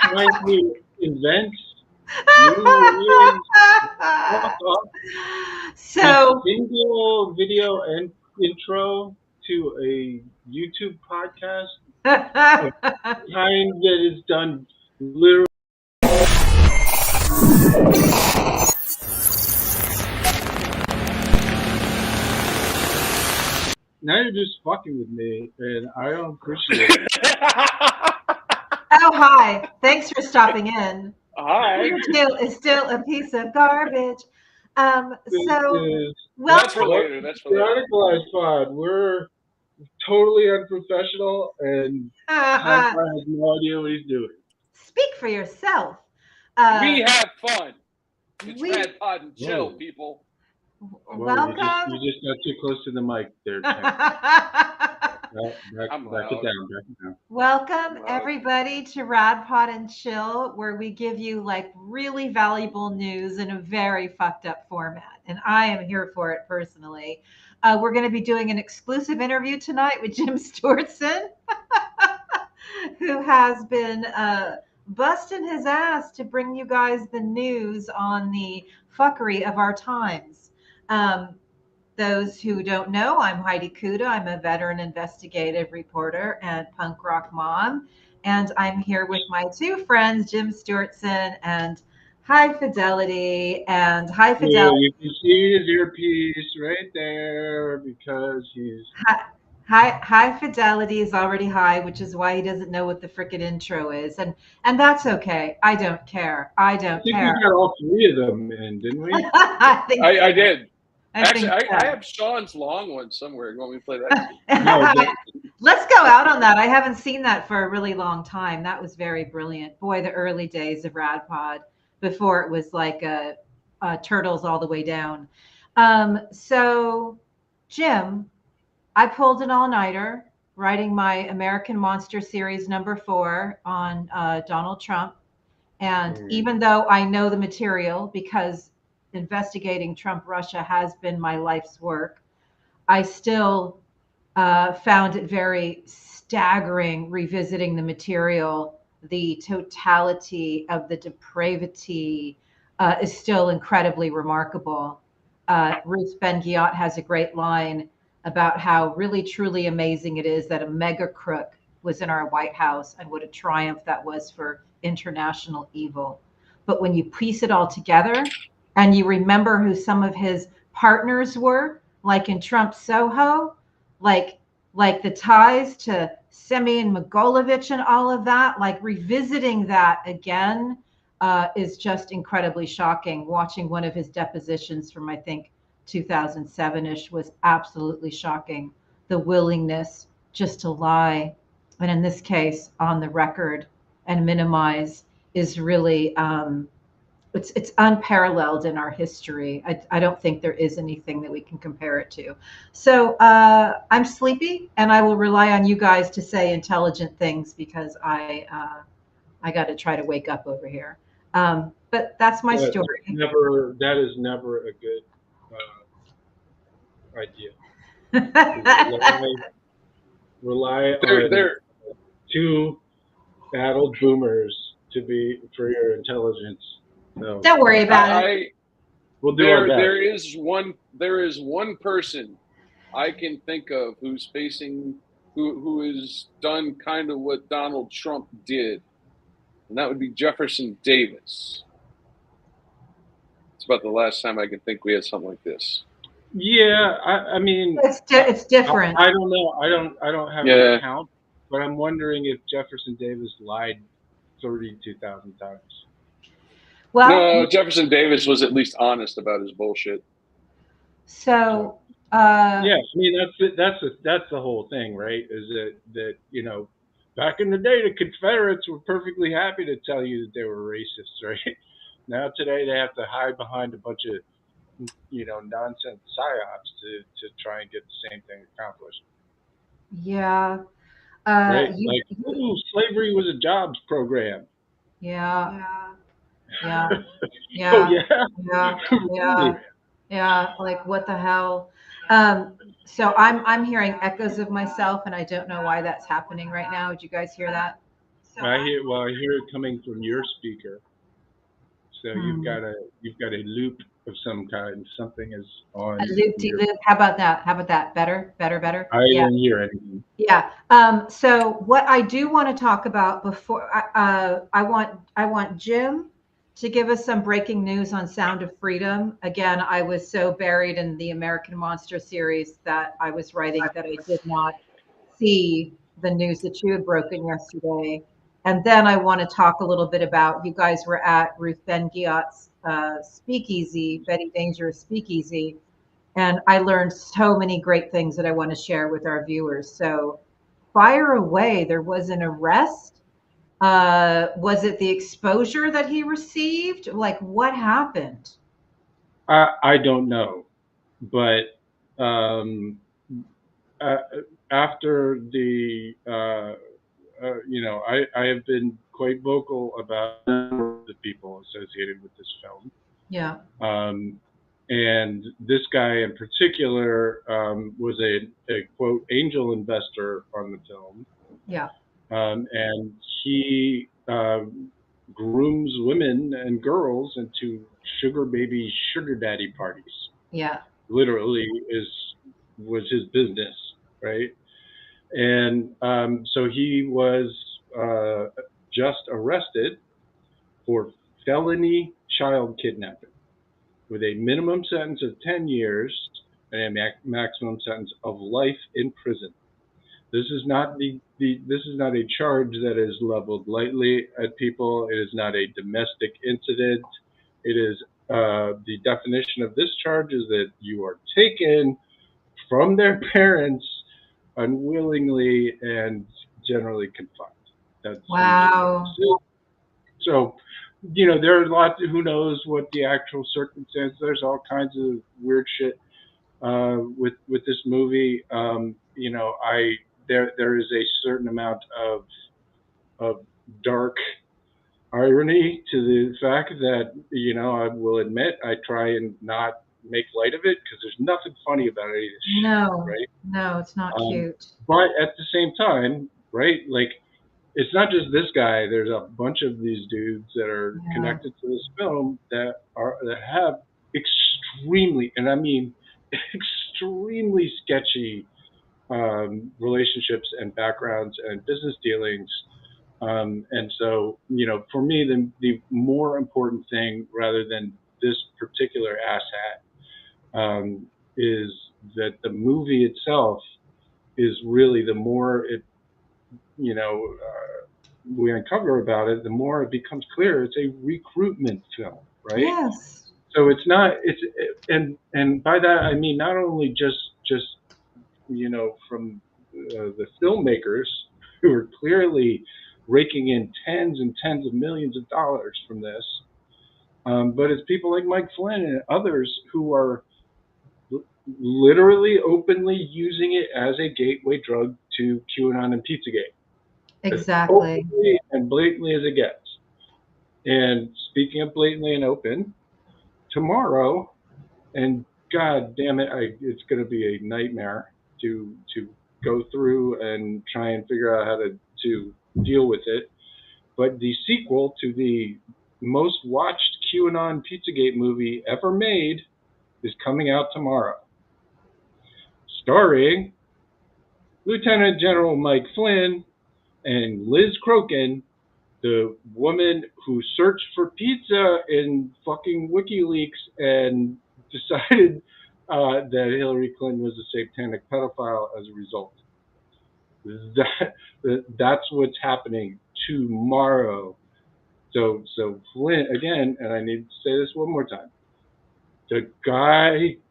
trying to invent so single video and intro to a YouTube podcast kind that is done literally. Now you're just fucking with me, and I don't appreciate it. Oh, hi. Thanks for stopping in. Hi. It's still a piece of garbage. So, That's for later. That's for later. Radicalized Pod. We're totally unprofessional, and Hi-Fi has no idea what he's doing. Speak for yourself. We have fun. It's Rad Pod and Chill, people. Welcome. You just got too close to the mic there. Back it down. Welcome, everybody, to Rad Pod and Chill, where we give you like really valuable news in a very fucked up format. And I am here for it personally. We're going to be doing an exclusive interview tonight with Jim Stewartson, who has been busting his ass to bring you guys the news on the fuckery of our times. Those who don't know, I'm Heidi Kuda. I'm a veteran investigative reporter and punk rock mom. And I'm here with my two friends, Jim Stewartson and High Fidelity. And High Fidelity. Yeah, you can see his earpiece right there because he's... High Fidelity is already high, which is why he doesn't know what the frickin' intro is. And that's okay. I don't care. I think we got all three of them in, didn't we? I did. Actually, I have Sean's long one somewhere. You want me to play that? Let's go out on that. I haven't seen that for a really long time. That was very brilliant. Boy, the early days of Rad Pod before it was like turtles all the way down. So, Jim, I pulled an all-nighter writing my American Monster Series #4 on Donald Trump. And even though I know the material because investigating Trump-Russia has been my life's work, I still found it very staggering revisiting the material. The totality of the depravity is still incredibly remarkable. Ruth Ben-Ghiat has a great line about how really, truly amazing it is that a mega crook was in our White House and what a triumph that was for international evil. But when you piece it all together, and you remember who some of his partners were, like in Trump Soho, like the ties to Semyon Mogilevich and all of that, like revisiting that again is just incredibly shocking. Watching one of his depositions from, I think, 2007-ish was absolutely shocking. The willingness just to lie, and in this case, on the record and minimize is really... It's unparalleled in our history. I don't think there is anything that we can compare it to. So I'm sleepy, and I will rely on you guys to say intelligent things because I got to try to wake up over here. But that's my story. That is never a good idea. Rely on two battled boomers for your intelligence. No. Don't worry about it. We'll do our best. There is one person I can think of who's facing, who has done kind of what Donald Trump did, and that would be Jefferson Davis. It's about the last time I can think we had something like this. Yeah, I mean, it's different. I don't know. I don't have an account, but I'm wondering if Jefferson Davis lied 32,000 times. Well, no, Jefferson Davis was at least honest about his bullshit. So, yeah, I mean that's the whole thing, right? Is that back in the day, the Confederates were perfectly happy to tell you that they were racist, right? Now today they have to hide behind a bunch of nonsense psyops to try and get the same thing accomplished. Yeah. Right? Slavery was a jobs program. Yeah. Yeah. Yeah. Yeah. Yeah. Yeah, like what the hell? So I'm hearing echoes of myself, and I don't know why that's happening right now. Did you guys hear that? I hear it coming from your speaker. So Hmm. you've got a loop of some kind. Something is A on loop de your. loop. How about that? How about that? Better, better, better. I Yeah. didn't hear anything. Yeah. So what I do want to talk about before I want Jim to give us some breaking news on Sound of Freedom. Again, I was so buried in the American Monster series that I was writing that I did not see the news that you had broken yesterday. And then I want to talk a little bit about you guys were at Ruth Ben Ghiat's speakeasy, Betty Dangerous speakeasy, and I learned so many great things that I want to share with our viewers. So fire away. There was an arrest. Was it the exposure that he received? Like, what happened? I don't know, but um, uh, after I have been quite vocal about the people associated with this film. Yeah, Um, and this guy in particular was a quote angel investor on the film, yeah, and he grooms women and girls into sugar baby, sugar daddy parties. yeah, Literally is was his business, right? And so he was just arrested for felony child kidnapping with a minimum sentence of 10 years and a maximum sentence of life in prison. This is not this is not a charge that is leveled lightly at people. It is not a domestic incident. It is the definition of this charge is that you are taken from their parents unwillingly and generally confined. That's usually what this wow, is. So, there are lots. Who knows what the actual circumstance? There's all kinds of weird shit with this movie. I there is a certain amount of dark irony to the fact that I will admit I try and not make light of it because there's nothing funny about any of this shit, no, right? no, it's not Um, cute. but at the same time, right? Like it's not just this guy. There's a bunch of these dudes that are Yeah, connected to this film that have extremely, and I mean extremely sketchy relationships and backgrounds and business dealings. And so, for me, the more important thing, rather than this particular asshat, is that the movie itself is really the more we uncover about it, the more it becomes clear it's a recruitment film, right? yes, So it's not and by that I mean not only just from the filmmakers who are clearly raking in tens and tens of millions of dollars from this, but it's people like Mike Flynn and others who are literally openly using it as a gateway drug to QAnon and Pizzagate, as exactly. openly and blatantly as it gets. And speaking of blatantly and open, tomorrow, and God damn it, it's going to be a nightmare to go through and try and figure out how to deal with it. But the sequel to the most watched QAnon Pizzagate movie ever made is coming out tomorrow, starring Lieutenant General Mike Flynn and Liz Crokin, the woman who searched for pizza in fucking WikiLeaks and decided that Hillary Clinton was a satanic pedophile as a result. That's what's happening tomorrow. So Flynn again, and I need to say this one more time.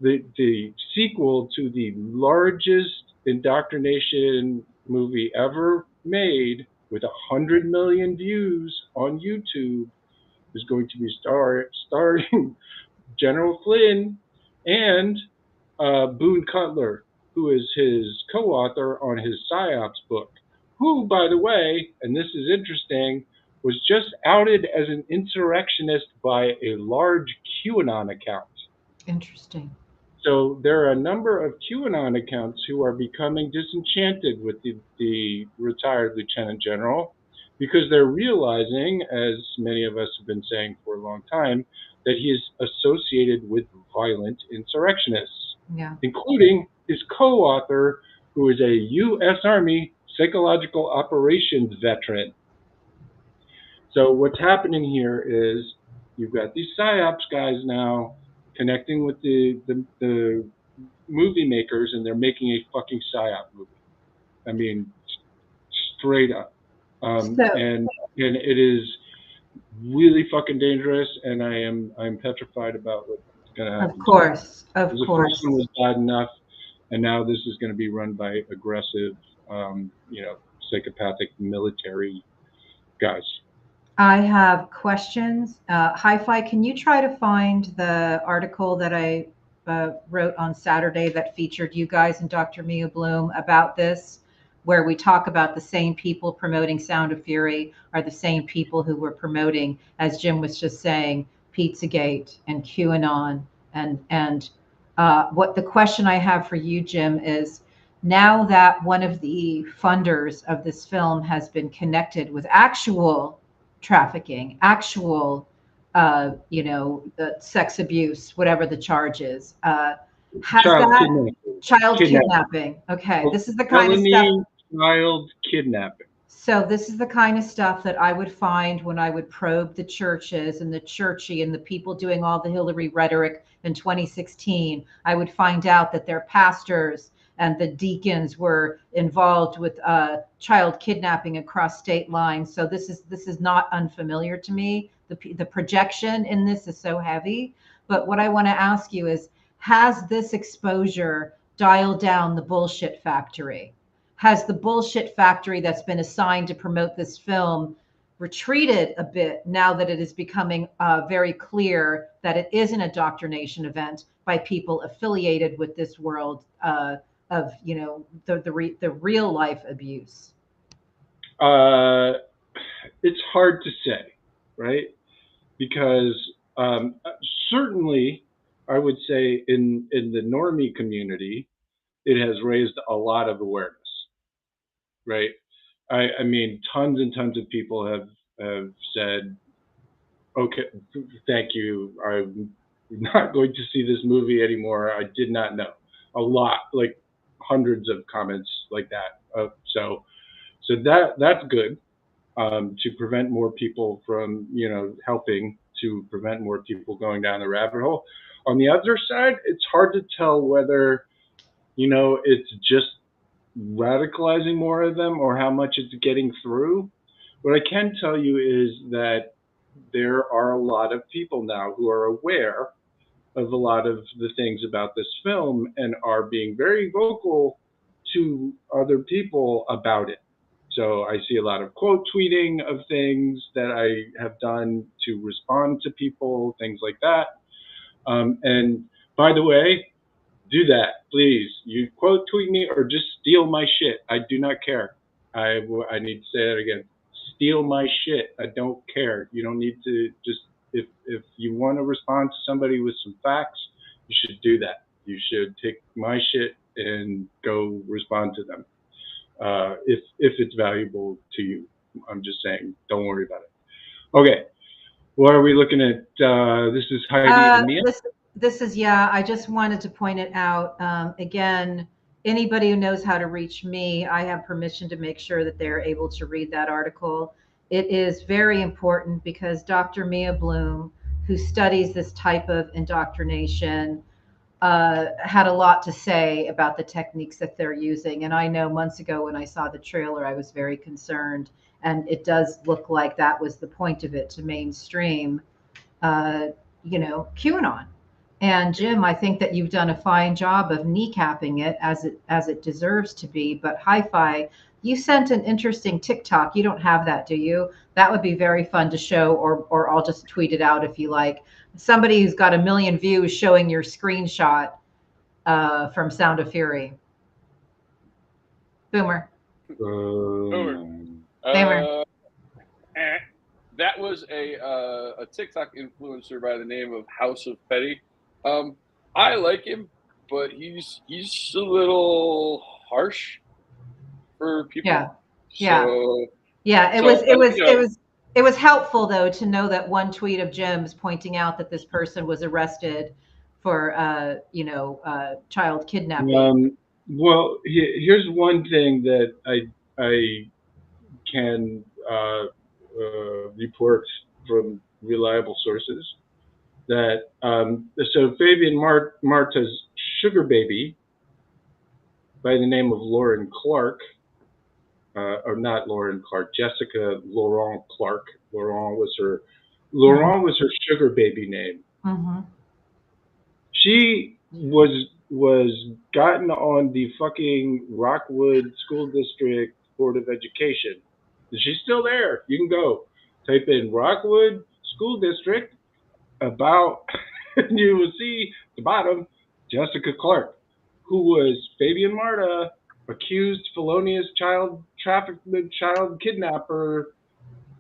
The sequel to the largest indoctrination movie ever made with 100 million views on YouTube is going to be starring General Flynn and Boone Cutler, who is his co-author on his PSYOPs book, who, by the way, and this is interesting, was just outed as an insurrectionist by a large QAnon account. Interesting. So there are a number of QAnon accounts who are becoming disenchanted with the retired lieutenant general because they're realizing, as many of us have been saying for a long time, that he is associated with violent insurrectionists, Yeah. including his co-author, who is a U.S. Army psychological operations veteran. So what's happening here is you've got these psyops guys now connecting with the movie makers, and they're making a fucking psyop movie. I mean, straight up. So, And it is really fucking dangerous, and I'm petrified about what's going to of happen to it. course, of The first course. one was bad enough, and now this is going to be run by aggressive, psychopathic military guys. I have questions. Hi-Fi, can you try to find the article that I wrote on Saturday that featured you guys and Dr. Mia Bloom about this, where we talk about the same people promoting Sound of Fury are the same people who were promoting, as Jim was just saying, Pizzagate and QAnon. And what the question I have for you, Jim, is now that one of the funders of this film has been connected with actual trafficking, actual, sex abuse, whatever the charge is. Has Child that kidnapping. child kidnapping? Okay, this is the kind of stuff. Felony child kidnapping. So this is the kind of stuff that I would find when I would probe the churches and the churchy and the people doing all the Hillary rhetoric in 2016. I would find out that their pastors and the deacons were involved with child kidnapping across state lines. So this is not unfamiliar to me. The projection in this is so heavy. But what I want to ask you is, has this exposure dialed down the bullshit factory? Has the bullshit factory that's been assigned to promote this film retreated a bit now that it is becoming very clear that it is an indoctrination event by people affiliated with this world of the real life abuse? It's hard to say, right? Because certainly, I would say in the normie community, it has raised a lot of awareness, right? I mean, tons and tons of people have said, "Okay, thank you. I'm not going to see this movie anymore. I did not know." A lot, like hundreds of comments like that. So that's good, to prevent more people from, helping to prevent more people going down the rabbit hole. On the other side, it's hard to tell whether, it's just radicalizing more of them or how much it's getting through. What I can tell you is that there are a lot of people now who are aware of a lot of the things about this film and are being very vocal to other people about it. So I see a lot of quote tweeting of things that I have done to respond to people, things like that. And by the way, do that, please. You quote tweet me or just steal my shit. I do not care. I need to say that again. Steal my shit. I don't care. You don't need to just, if you want to respond to somebody with some facts, you should do that. You should take my shit and go respond to them. If it's valuable to you. I'm just saying, don't worry about it. Okay, what are we looking at? This is Heidi and Mia. This is, yeah, I just wanted to point it out. Again, anybody who knows how to reach me, I have permission to make sure that they're able to read that article. It is very important because Dr. Mia Bloom, who studies this type of indoctrination, had a lot to say about the techniques that they're using. And I know months ago when I saw the trailer, I was very concerned. And it does look like that was the point of it, to mainstream, QAnon. And Jim, I think that you've done a fine job of kneecapping it as it deserves to be. But Hi-Fi, you sent an interesting TikTok. You don't have that, do you? That would be very fun to show, or I'll just tweet it out if you like. Somebody who's got 1 million views showing your screenshot from Sound of Fury. Boomer. Boomer. That was a TikTok influencer by the name of House of Petty. I like him, but he's a little harsh for people. Yeah. Yeah. So Yeah. It so was, it was, you it know, was, it was helpful though to know that one tweet of Jim's pointing out that this person was arrested for, child kidnapping. Well, here's one thing that I can report from reliable sources that so Fabian Marta's sugar baby by the name of Lauren Clark, or not Lauren Clark, Jessica Laurent Clark. Mhm. Laurent was her sugar baby name. Mhm. She was gotten on the fucking Rockwood School District Board of Education. She's still there. You can go type in Rockwood School District about, and you will see at the bottom Jessica Clark, who was Fabian Marta, accused felonious child trafficker, child kidnapper,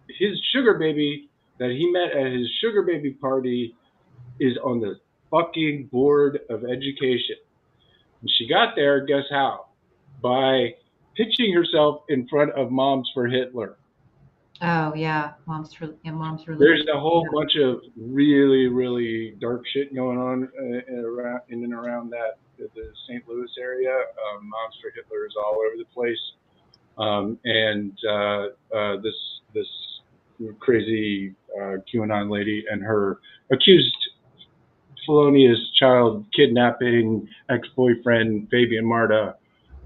his sugar baby that he met at his sugar baby party is on the fucking board of education. And she got there, guess how? By pitching herself in front of Moms for Hitler. Oh yeah. Mom's There's relief. a whole bunch of really, really dark shit going on in and around the St. Louis area. Moms for Hitler is all over the place, and this crazy QAnon lady and her accused felonious child kidnapping ex-boyfriend Fabian Marta,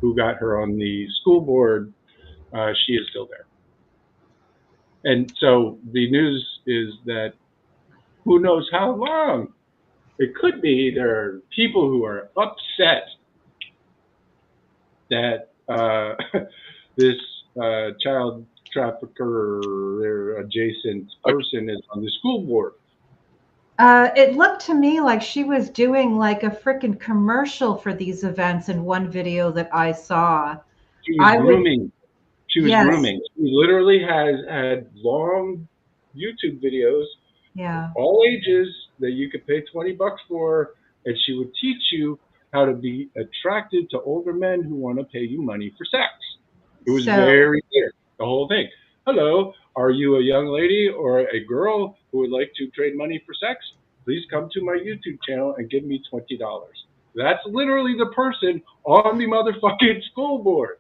who got her on the school board, she is still there. And so the news is that who knows how long it could be there are people who are upset that this child trafficker adjacent person is on the school board. It looked to me like she was doing like a freaking commercial for these events in one video that I saw. She was I would, grooming. She was yes, grooming. She literally has had long YouTube videos of yeah. all ages that you could pay $20 for, and she would teach you how to be attracted to older men who want to pay you money for sex. It was So, very clear, the whole thing. Hello, are you a young lady or a girl who would like to trade money for sex? Please come to my YouTube channel and give me $20. That's literally the person on the motherfucking school board.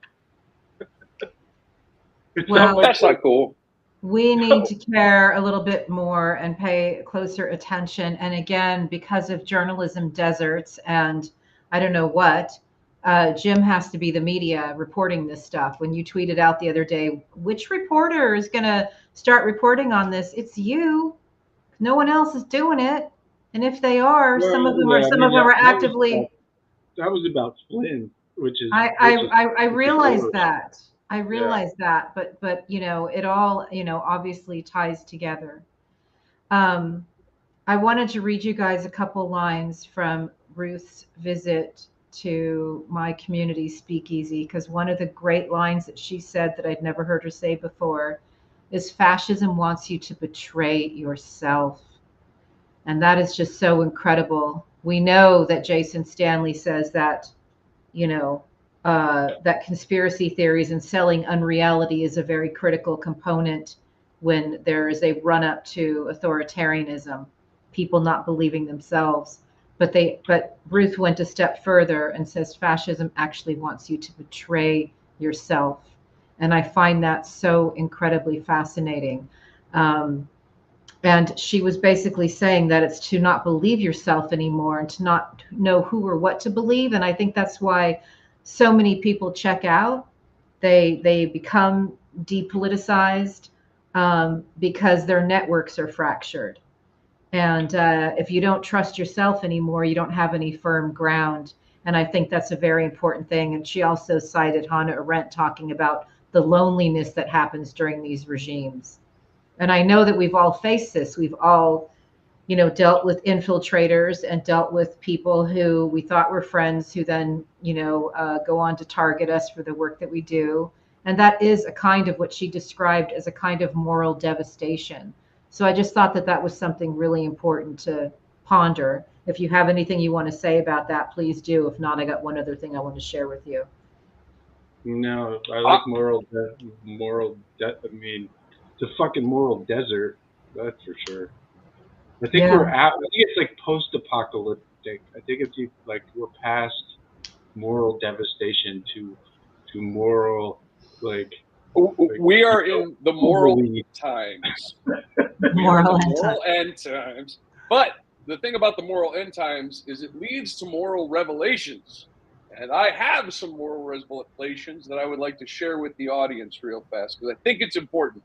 It's not well, like, that's not cool. we need to no. care a little bit more and pay closer attention. And again, because of journalism deserts and I don't know what, Jim has to be the media reporting this stuff. When you tweeted out the other day, which reporter is going to start reporting on this? It's you. No one else is doing it. And if they are, Well, yeah, I some mean of them are that actively. was about Flynn, I which is realize worse. that. I Yeah. realize that, but it all obviously ties together. Um, I wanted to read you guys a couple lines from Ruth's visit to my community speakeasy because one of the great lines that she said that I'd never heard her say before is fascism wants you to betray yourself. And that is just so incredible. We know that Jason Stanley says that, you know, that conspiracy theories and selling unreality is a very critical component when there is a run up to authoritarianism, people not believing themselves. But Ruth went a step further and says fascism actually wants you to betray yourself. And I find that so incredibly fascinating. Um, and she was basically saying that it's to not believe yourself anymore and to not know who or what to believe. And I think that's why so many people check out. They become depoliticized because their networks are fractured. And if you don't trust yourself anymore, you don't have any firm ground. And I think that's a very important thing. And she also cited Hannah Arendt talking about the loneliness that happens during these regimes. And I know that we've all faced this. We've all, dealt with infiltrators and dealt with people who we thought were friends who then, go on to target us for the work that we do. And that is a kind of what she described as a kind of moral devastation. So I just thought that that was something really important to ponder. If you have anything you want to say about that, please do. If not, I got one other thing I want to share with you. No, I Uh, like I mean, it's a fucking moral desert. That's for sure. I think Yeah. I think it's like post-apocalyptic. I think it's like we're past moral devastation to moral like we are in the moral overly. times. We are in the Moral end time. moral end times. But the thing about the moral end times is it leads to moral revelations. And I have some moral revelations that I would like to share with the audience real fast because I think it's important.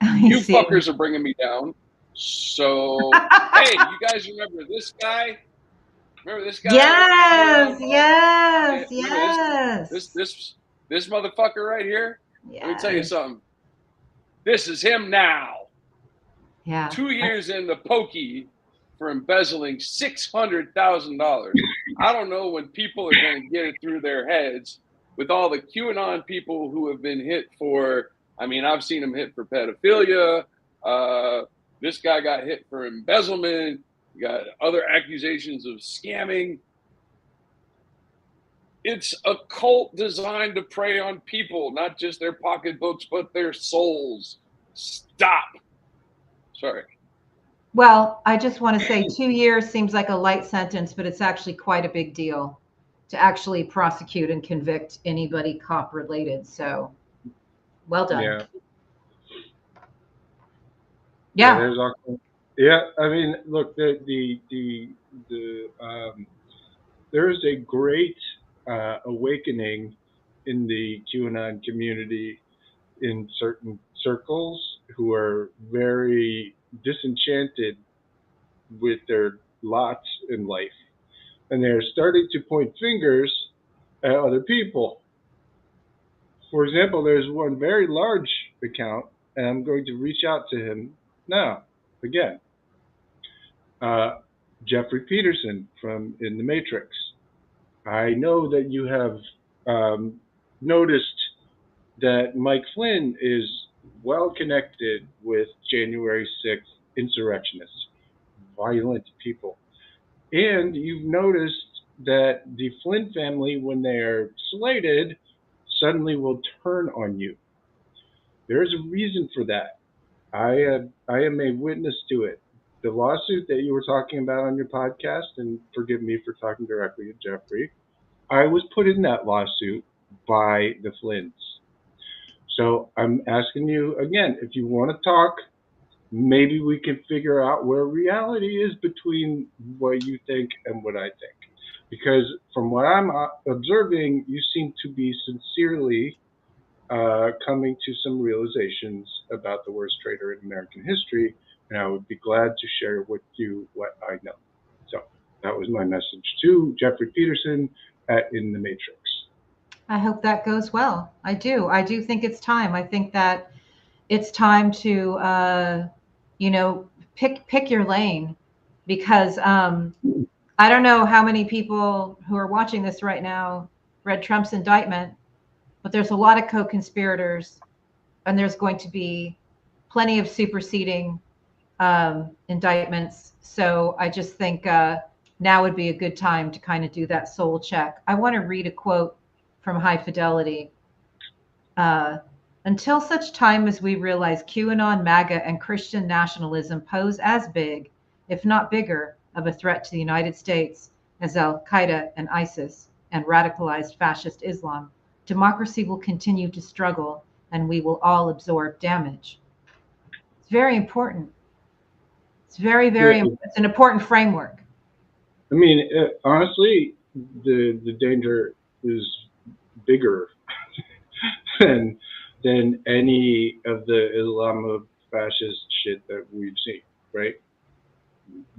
I You see. fuckers are bringing me down. So, hey, you guys remember this guy? Remember this guy with the Yes, QAnon mug? Yeah, yes, remember this yes, this this motherfucker right here? Let me tell you yes. something. This is him now. Yeah. 2 years in the pokey for embezzling $600,000. I don't know when people are going to get it through their heads with all the QAnon people who have been hit for. I mean, I've seen them hit for pedophilia. This guy got hit for embezzlement. You got other accusations of scamming. It's a cult designed to prey on people, not just their pocketbooks, but their souls. Stop. Sorry. Well, I just want to say 2 years seems like a light sentence, but it's actually quite a big deal to actually prosecute and convict anybody cop related. So well done. Yeah, yeah. Yeah. There's also yeah. I mean, look, the there is a great awakening in the QAnon community in certain circles who are very disenchanted with their lots in life, and they're starting to point fingers at other people. For example, there's one very large account, and I'm going to reach out to him now again. Uh, Jeffrey Peterson from In the Matrix. I know that you have noticed that Mike Flynn is well connected with January 6th insurrectionists, violent people. And you've noticed that the Flynn family, when they are slated, suddenly will turn on you. There is a reason for that. I am a witness to it. The lawsuit that you were talking about on your podcast, and forgive me for talking directly to Jeffrey, I was put in that lawsuit by the Flynns. So I'm asking you again, if you want to talk, maybe we can figure out where reality is between what you think and what I think. Because from what I'm observing, you seem to be sincerely coming to some realizations about the worst traitor in American history, and I would be glad to share with you what I know. So that was my message to Jeffrey Peterson at In the Matrix. I hope that goes well. I do. I do think it's time. I think that it's time to, you know, pick your lane because I don't know how many people who are watching this right now read Trump's indictment, but there's a lot of co-conspirators, and there's going to be plenty of superseding indictments. So I just think now would be a good time to kind of do that soul check. I want to read a quote from High Fidelity. Uh, Until such time as we realize QAnon, MAGA, and Christian nationalism pose as big, if not bigger, of a threat to the United States as Al Qaeda and ISIS and radicalized fascist Islam, democracy will continue to struggle and we will all absorb damage. It's very important. It's Yeah, it's an important framework. I mean, honestly, the danger is bigger than any of the Islamo fascist shit that we've seen, right?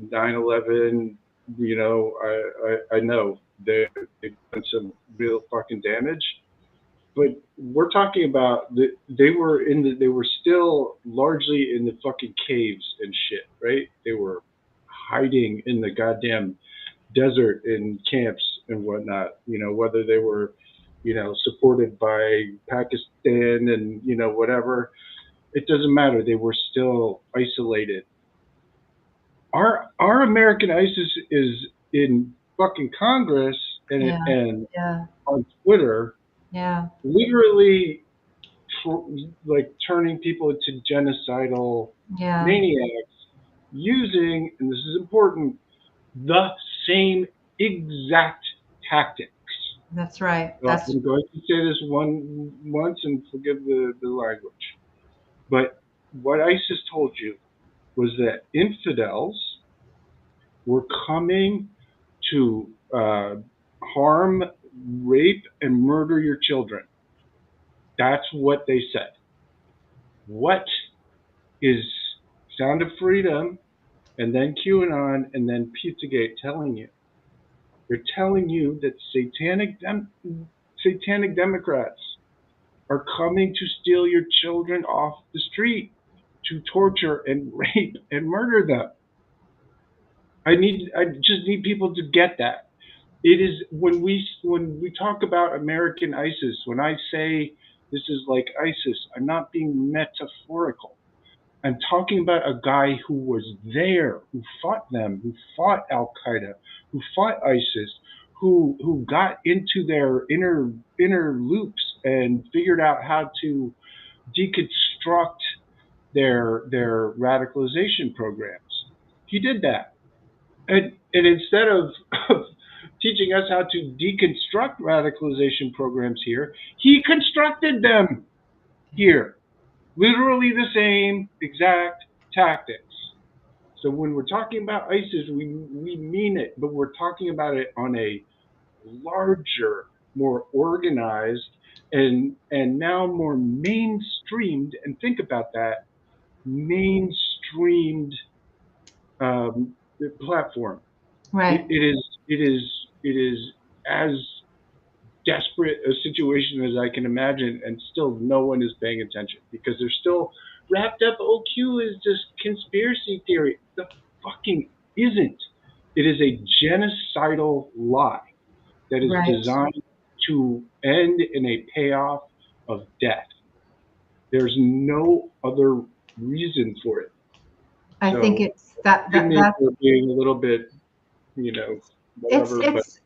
9/11, you know, I know they've done some real fucking damage, but we're talking about they were still largely in the fucking caves and shit, right? They were hiding in the goddamn desert in camps and whatnot, you know, whether they were, you know, supported by Pakistan and, you know, whatever, it doesn't matter. They were still isolated. Our American ISIS is in fucking Congress and Yeah. and Yeah. on Twitter, Yeah. literally like turning people into genocidal Yeah. maniacs using, and this is important, the same exact tactics. That's right. So I'm going to say this once and forgive the language. But what ISIS told you was that infidels were coming to harm, rape, and murder your children. That's what they said. What is Sound of Freedom and then QAnon and then Pizzagate telling you? They're telling you that satanic Democrats are coming to steal your children off the street, to torture and rape and murder them. I just need people to get that. It is when we talk about American ISIS, when I say this is like ISIS, I'm not being metaphorical. I'm talking about a guy who was there, who fought them, who fought Al Qaeda, who fought ISIS, who got into their inner loops and figured out how to deconstruct their radicalization programs. He did that, and instead of teaching us how to deconstruct radicalization programs here, he constructed them here. Literally the same exact tactics. So when we're talking about ISIS, we mean it, but we're talking about it on a larger, more organized, and now more mainstreamed. And think about that, mainstreamed um, platform. Right. It is as desperate a situation as I can imagine, and still no one is paying attention because they're still wrapped up. Oh, Q is just conspiracy theory. The fucking isn't. It is a genocidal lie that is Right. designed to end in a payoff of death. There's no other reason for it. I think So it's that forgive that me that for being a little bit, it's whatever, but it's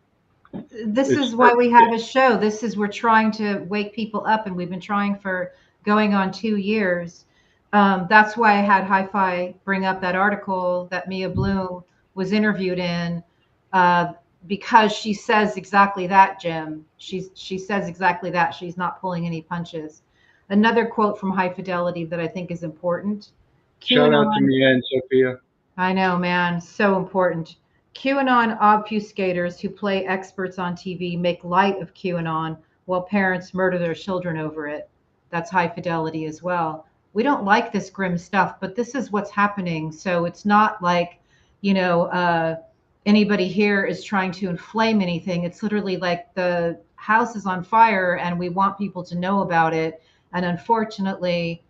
this it's is why we perfect. have a show. This is we're trying to wake people up, and we've been trying for going on 2 years. That's why I had Hi-Fi bring up that article that Mia Bloom was interviewed in, uh, because she says exactly that, Jim. She says exactly that. She's not pulling any punches. Another quote from High Fidelity that I think is important. Shout out to QAnon. Mia and Sophia. I know, man, so important. QAnon obfuscators who play experts on TV make light of QAnon while parents murder their children over it. That's High Fidelity as well. We don't like this grim stuff, but this is what's happening. So it's not like, you know, anybody here is trying to inflame anything. It's literally like the house is on fire and we want people to know about it. And unfortunately,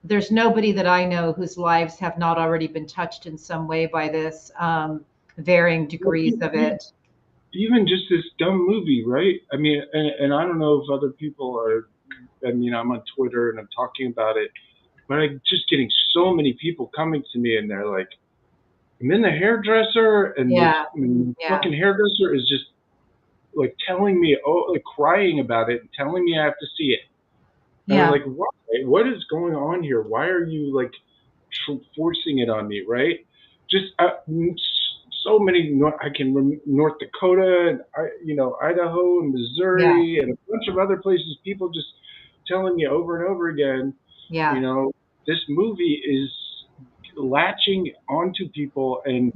there's nobody that I know whose lives have not already been touched in some way by this, varying Well, degrees of it. even just this dumb movie, right? I mean, and I don't know if other people are. I mean, I'm on Twitter and I'm talking about it, but I'm just getting so many people coming to me and they're like, I'm in the hairdresser and this Yeah, yeah, fucking hairdresser is just like telling me, oh, like crying about it and telling me I have to see it. And I'm yeah, like, why? What is going on here? Why are you like forcing it on me, right? Just so many. I can North Dakota and Idaho and yeah, Missouri and a bunch of other places. People just telling me over and over again, you yeah. know, this movie is latching onto people and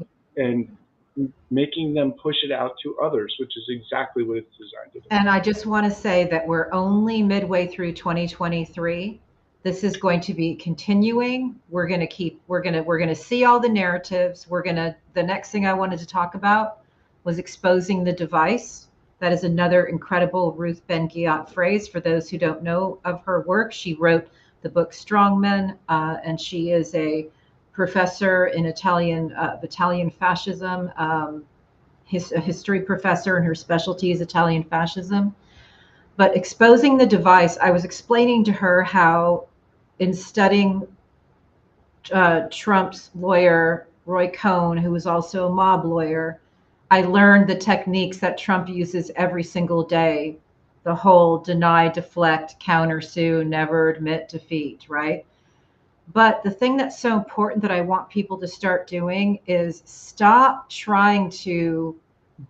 making them push it out to others, which is exactly what it's designed to do. And I just want to say that we're only midway through 2023. This is going to be continuing. We're going to see all the narratives. The next thing I wanted to talk about was exposing the device. That is another incredible Ruth Ben-Ghiat phrase. For those who don't know of her work, she wrote the book Strongmen, and she is a professor in Italian fascism. A history professor, and her specialty is Italian fascism. But exposing the device, I was explaining to her how, in studying Trump's lawyer, Roy Cohn, who was also a mob lawyer, I learned the techniques that Trump uses every single day. The whole deny, deflect, counter sue, never admit defeat, right? But the thing that's so important that I want people to start doing is stop trying to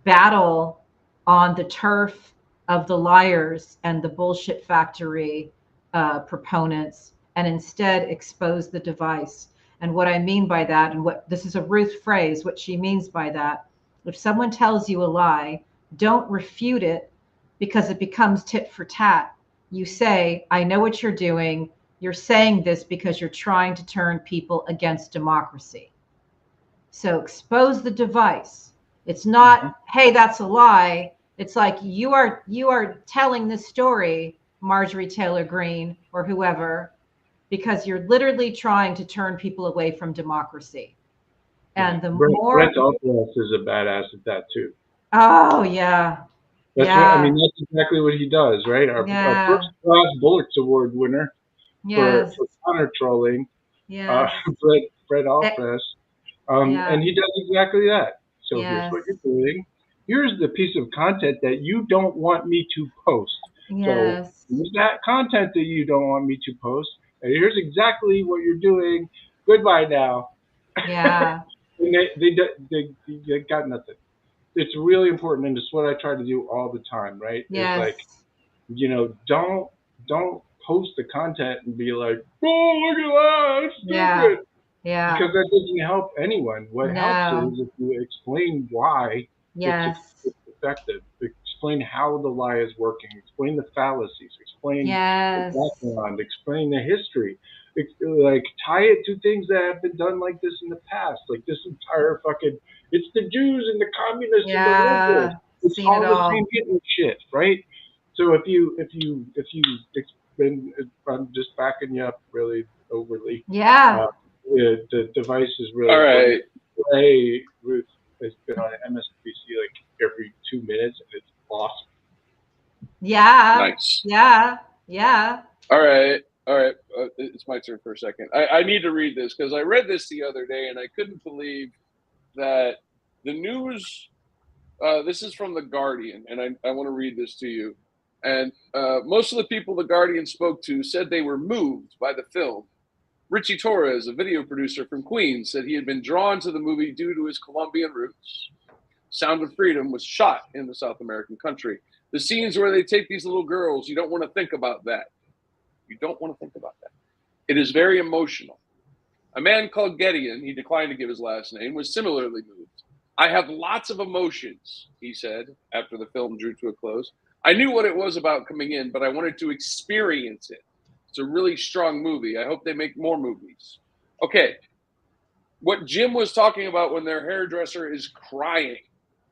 battle on the turf of the liars and the bullshit factory proponents, and instead expose the device. And what I mean by that, and what this is a Ruth phrase, what she means by that, if someone tells you a lie, don't refute it because it becomes tit for tat. You say, I know what you're doing. You're saying this because you're trying to turn people against democracy. So expose the device. It's not, hey, that's a lie. It's like you are telling this story, Marjorie Taylor Greene or whoever, because you're literally trying to turn people away from democracy. And the more Brett Alvarez is a badass at that too. oh yeah. That's Yeah. what I mean. That's exactly what he does, right? Our first class Bullets Award winner for counter trolling, Brett Alvarez, and he does exactly that. So here's what you're doing. Here's the piece of content that you don't want me to post. So here's that content that you don't want me to post, and here's exactly what you're doing. Goodbye now. Yeah. And they got nothing. It's really important, and it's what I try to do all the time, right? Yes. It's like, don't post the content and be like, oh, look at that, that's stupid. Yeah. Because that doesn't help anyone. What helps is if you explain why it's effective, explain how the lie is working, explain the fallacies, explain the background, explain the history. Like tie it to things that have been done like this in the past. Like this entire fucking, it's the Jews and the communists and the liberals. It's all the same Hitler shit, right? So if you, I'm just backing you up really overly. Yeah. The device is really all right. Hey, Ruth has been on MSNBC like every 2 minutes, and it's awesome. Yeah. Nice. Yeah. Yeah. All right. All right. It's my turn for a second. I need to read this because I read this the other day and I couldn't believe that the news. This is from The Guardian, and I want to read this to you. And most of the people The Guardian spoke to said they were moved by the film. Richie Torres, a video producer from Queens, said he had been drawn to the movie due to his Colombian roots. Sound of Freedom was shot in the South American country. The scenes where they take these little girls, you don't want to think about that. You don't want to think about that. It is very emotional. A man called Gideon, he declined to give his last name, was similarly moved. I have lots of emotions, he said, after the film drew to a close. I knew what it was about coming in, but I wanted to experience it. It's a really strong movie. I hope they make more movies. Okay. What Jim was talking about when their hairdresser is crying,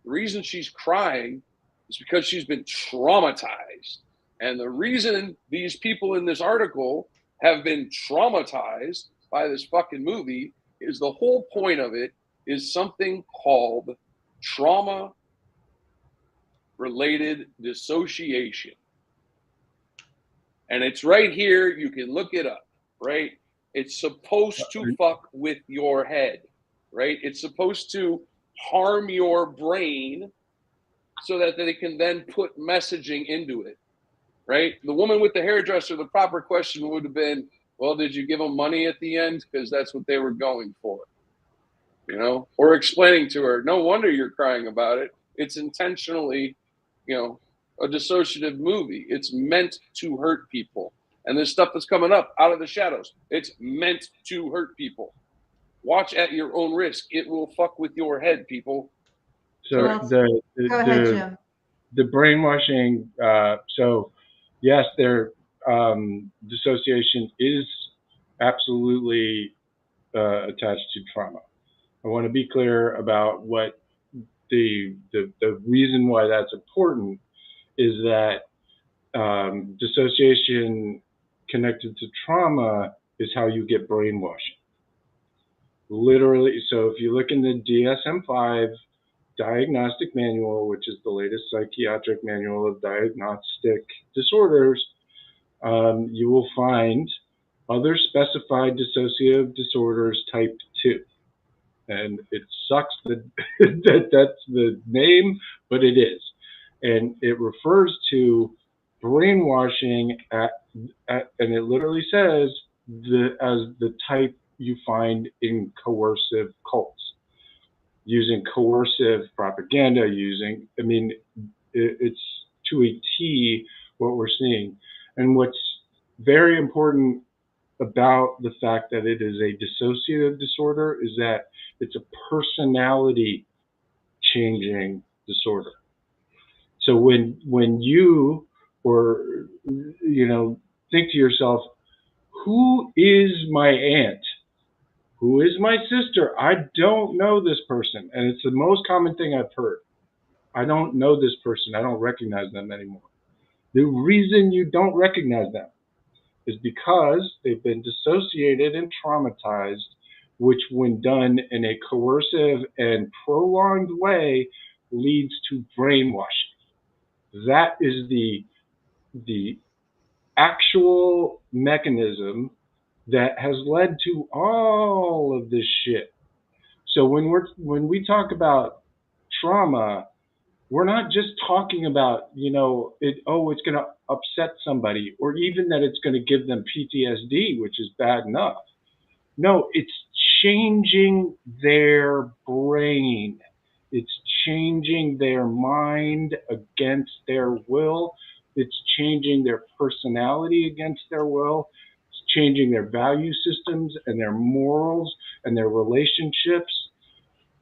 the reason she's crying is because she's been traumatized. And the reason these people in this article have been traumatized by this fucking movie is the whole point of it is something called trauma-related dissociation. And it's right here. You can look it up, right? It's supposed to fuck with your head, right? It's supposed to harm your brain so that they can then put messaging into it, right? The woman with the hairdresser, the proper question would have been, well, did you give them money at the end? Because that's what they were going for, you know? Or explaining to her, no wonder you're crying about it. It's intentionally, you know, a dissociative movie. It's meant to hurt people. And this stuff that's coming up out of the shadows, it's meant to hurt people. Watch at your own risk. It will fuck with your head, people. So go ahead, Jim. The brainwashing. So yes, their dissociation is absolutely attached to trauma. I want to be clear about what the reason why that's important is that dissociation connected to trauma is how you get brainwashing. Literally, so if you look in the DSM-5 diagnostic manual, which is the latest psychiatric manual of diagnostic disorders, you will find other specified dissociative disorders type 2. and it sucks that, that's the name, but it is, and it refers to brainwashing and it literally says as the type you find in coercive cults, using coercive propaganda, I mean, it's to a T what we're seeing. And what's very important about the fact that it is a dissociative disorder is that it's a personality changing disorder. So when you or think to yourself, who is my aunt? Who is my sister? I don't know this person. And it's the most common thing I've heard. I don't know this person. I don't recognize them anymore. The reason you don't recognize them is because they've been dissociated and traumatized, which, when done in a coercive and prolonged way, leads to brainwashing. That is the actual mechanism that has led to all of this shit. So when we talk about trauma, we're not just talking about it's going to upset somebody, or even that it's going to give them PTSD, which is bad enough. No, it's changing their brain. It's changing their mind against their will. It's changing their personality against their will. It's changing their value systems and their morals and their relationships.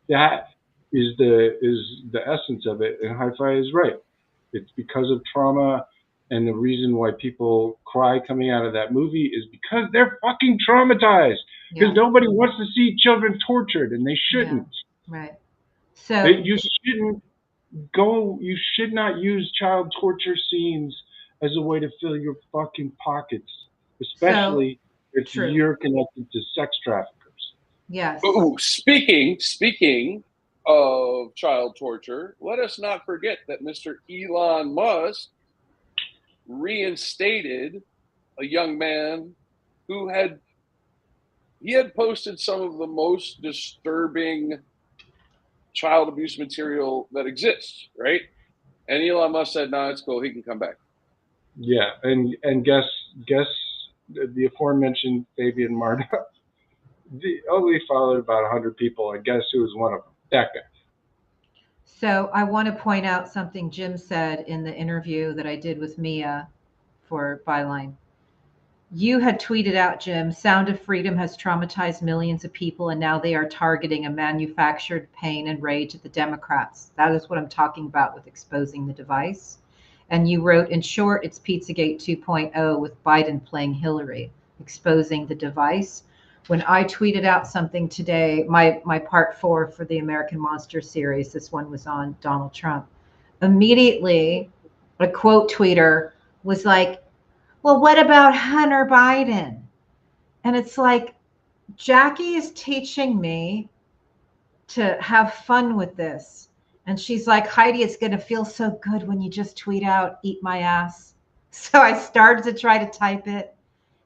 That is the essence of it. And Hi-Fi is right. It's because of trauma, and the reason why people cry coming out of that movie is because they're fucking traumatized. Because nobody wants to see children tortured, and they shouldn't. Yeah. Right. So you shouldn't go. You should not use child torture scenes as a way to fill your fucking pockets, especially if you're connected to sex traffickers. Yes. Ooh, speaking of child torture, let us not forget that Mr. Elon Musk reinstated a young man who had posted some of the most disturbing child abuse material that exists, right? And Elon Musk said, "No, it's cool. He can come back." Yeah, and guess the aforementioned Fabian Marta only followed about 100 people, and guess who was one of them? That guy. So I want to point out something Jim said in the interview that I did with Mia for Byline. You had tweeted out, Jim, Sound of Freedom has traumatized millions of people, and now they are targeting a manufactured pain and rage at the Democrats. That is what I'm talking about with exposing the device. And you wrote, in short, it's Pizzagate 2.0 with Biden playing Hillary, exposing the device. When I tweeted out something today, my part 4 for the American Monster series, this one was on Donald Trump, immediately a quote tweeter was like, well, what about Hunter Biden? And it's like, Jackie is teaching me to have fun with this. And she's like, Heidi, it's going to feel so good when you just tweet out, eat my ass. So I started to try to type it,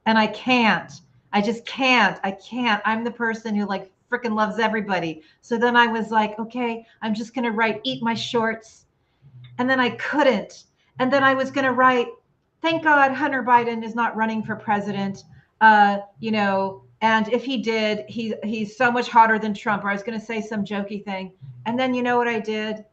and I can't. I just can't. I can't. I'm the person who like freaking loves everybody. So then I was like, okay, I'm just going to write, eat my shorts. And then I couldn't. And then I was going to write, thank God Hunter Biden is not running for president. And if he did, he's so much hotter than Trump. Or I was going to say some jokey thing. And then you know what I did?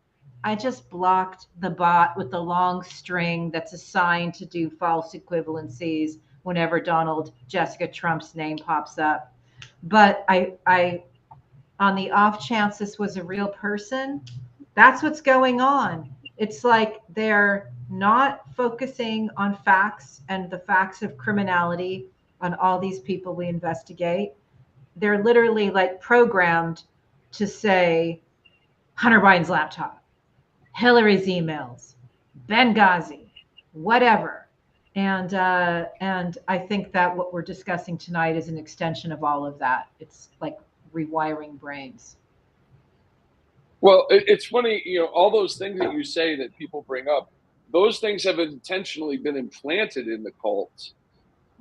I just blocked the bot with the long string that's assigned to do false equivalencies whenever Donald Jessica Trump's name pops up. But I on the off chance this was a real person, that's what's going on. It's like they're not focusing on facts and the facts of criminality on all these people we investigate. They're literally like programmed to say Hunter Biden's laptop, Hillary's emails, Benghazi, whatever. And I think that what we're discussing tonight is an extension of all of that. It's like rewiring brains. Well, it's funny, all those things that you say that people bring up, those things have intentionally been implanted in the cults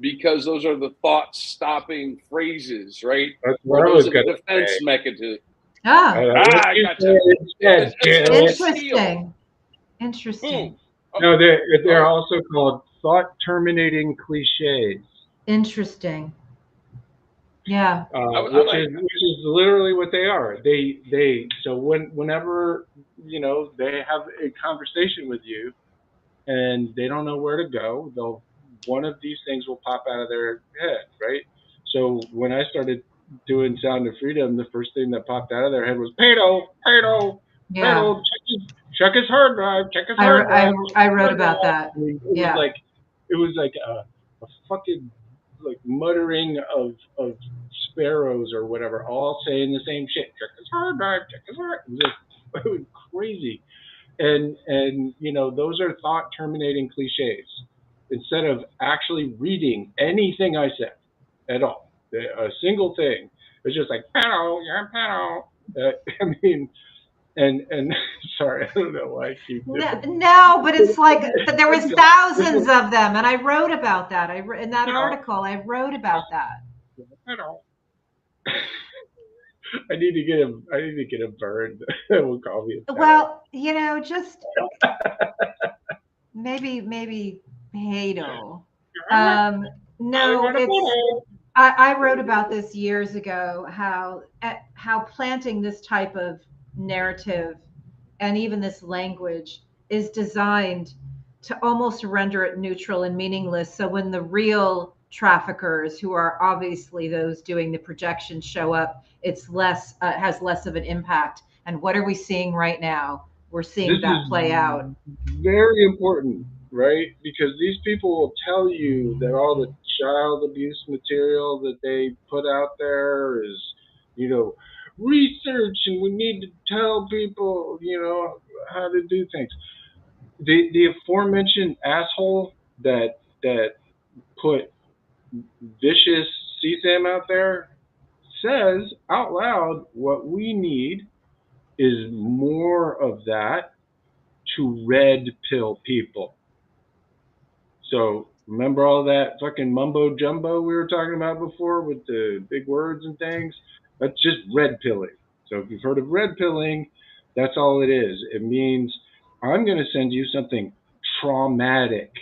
because those are the thought-stopping phrases, right? That's what or I those was are going to defense say. mechanisms. Ah, I gotcha. Instead, damn it. interesting. Interesting. Boom. Oh, No, they're oh, also called thought-terminating cliches, Interesting. Yeah. I like. which is literally what they are. So whenever they have a conversation with you and they don't know where to go, one of these things will pop out of their head, right? So when I started doing Sound of Freedom, the first thing that popped out of their head was Pato, Yeah. check his hard drive, check his hard drive, check I his wrote hard about drive. that. I mean, Yeah. it was like a fucking like muttering of sparrows or whatever, all saying the same shit. Check his hard drive, check his hard. It was crazy, and those are thought terminating cliches. Instead of actually reading anything I said at all, a single thing, it's just like panel, you're a panel. I mean, and sorry, I don't know why I keep No, doing no, but it's like, but there was thousands this. of them, and I wrote about that. In that Panel, article, I wrote about that. panel. I need to get a bird that will call me a pedo. Well, just maybe Pato. Um, I no, want a it's pedo. I wrote about this years ago, how planting this type of narrative and even this language is designed to almost render it neutral and meaningless. So when the real traffickers, who are obviously those doing the projection, show up, it's less has less of an impact. And what are we seeing right now? We're This seeing that play out. is very important, right? Because these people will tell you that all the child abuse material that they put out there is, you know, research, and we need to tell people, how to do things. The aforementioned asshole that put vicious CSAM out there says out loud, what we need is more of that to red pill people. So remember all that fucking mumbo jumbo we were talking about before with the big words and things? That's just red pilling. So if you've heard of red pilling, that's all it is. It means I'm going to send you something traumatic.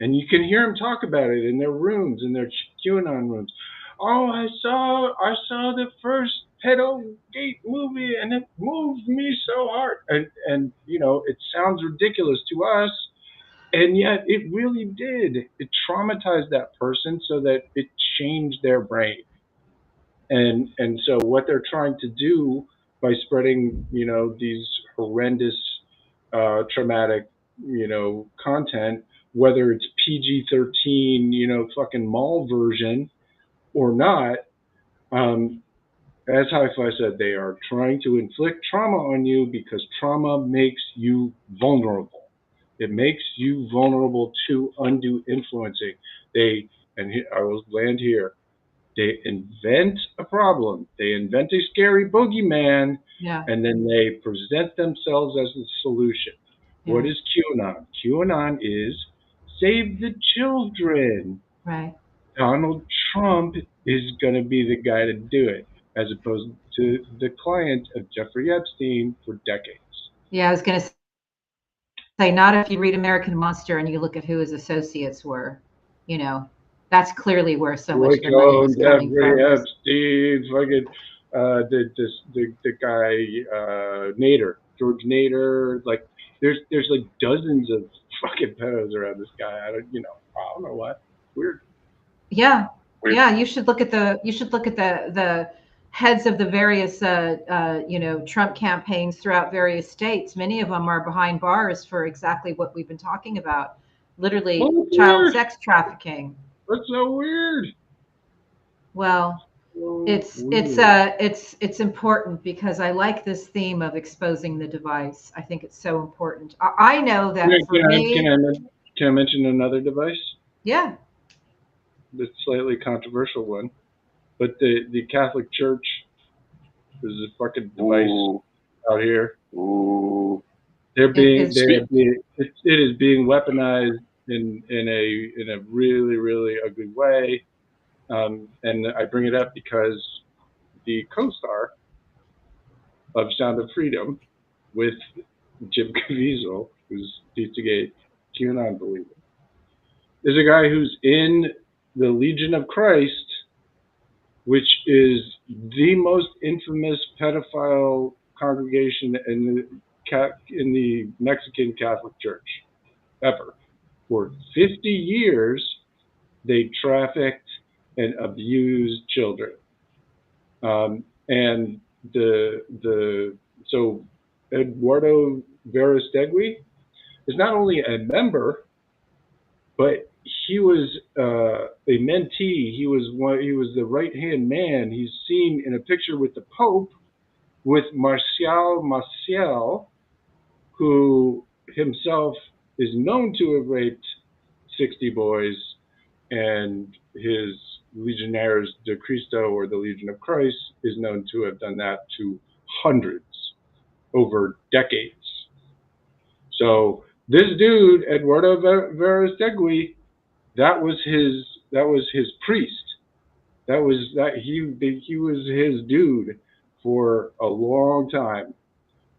And you can hear them talk about it in their rooms, in their QAnon rooms. Oh, I saw the first pedo gate movie, and it moved me so hard. And it sounds ridiculous to us, and yet it really did. It traumatized that person so that it changed their brain. And so what they're trying to do by spreading these horrendous traumatic content, whether it's PG-13 fucking mall version or not, um, as Hi-Fi said, they are trying to inflict trauma on you because trauma makes you vulnerable. It makes you vulnerable to undue influencing. I will land here. They invent a problem. They invent a scary boogeyman, Yeah. and then they present themselves as the solution. Yeah. What is QAnon? QAnon is save the children. Right. Donald Trump is going to be the guy to do it, as opposed to the client of Jeffrey Epstein for decades. Yeah, I was going to say, not if you read American Monster and you look at who his associates were. You know, that's clearly where so much of the money was coming Jeffrey from. Epstein, fucking the guy Nader, George Nader. Like there's like dozens of fucking pedos around this guy. I don't know why. Weird. Yeah, Weird. yeah. You should look at the heads of the various Trump campaigns throughout various states. Many of them are behind bars for exactly what we've been talking about, literally Oh, child weird. sex trafficking. That's so weird. Well, So it's weird. it's important because I like this theme of exposing the device. I think it's so important. I know that for me, Can I mention another device? yeah, The slightly controversial one, but the Catholic Church is a fucking device Ooh. out here. Ooh. it is. It is being weaponized in a really really ugly way, and I bring it up because the co-star of Sound of Freedom with Jim Caviezel, who's Pizzagate QAnon believer. There's a guy who's in the Legion of Christ, which is the most infamous pedophile congregation in the Mexican Catholic Church ever. For 50 years, they trafficked and abused children. And so Eduardo Verastegui is not only a member, but he was a mentee. He was the right-hand man. He's seen in a picture with the Pope, with Marcial Maciel, who himself is known to have raped 60 boys, and his Legionnaires de Cristo, or the Legion of Christ, is known to have done that to hundreds over decades. So this dude, Eduardo Verastegui, that was his priest. He was his dude for a long time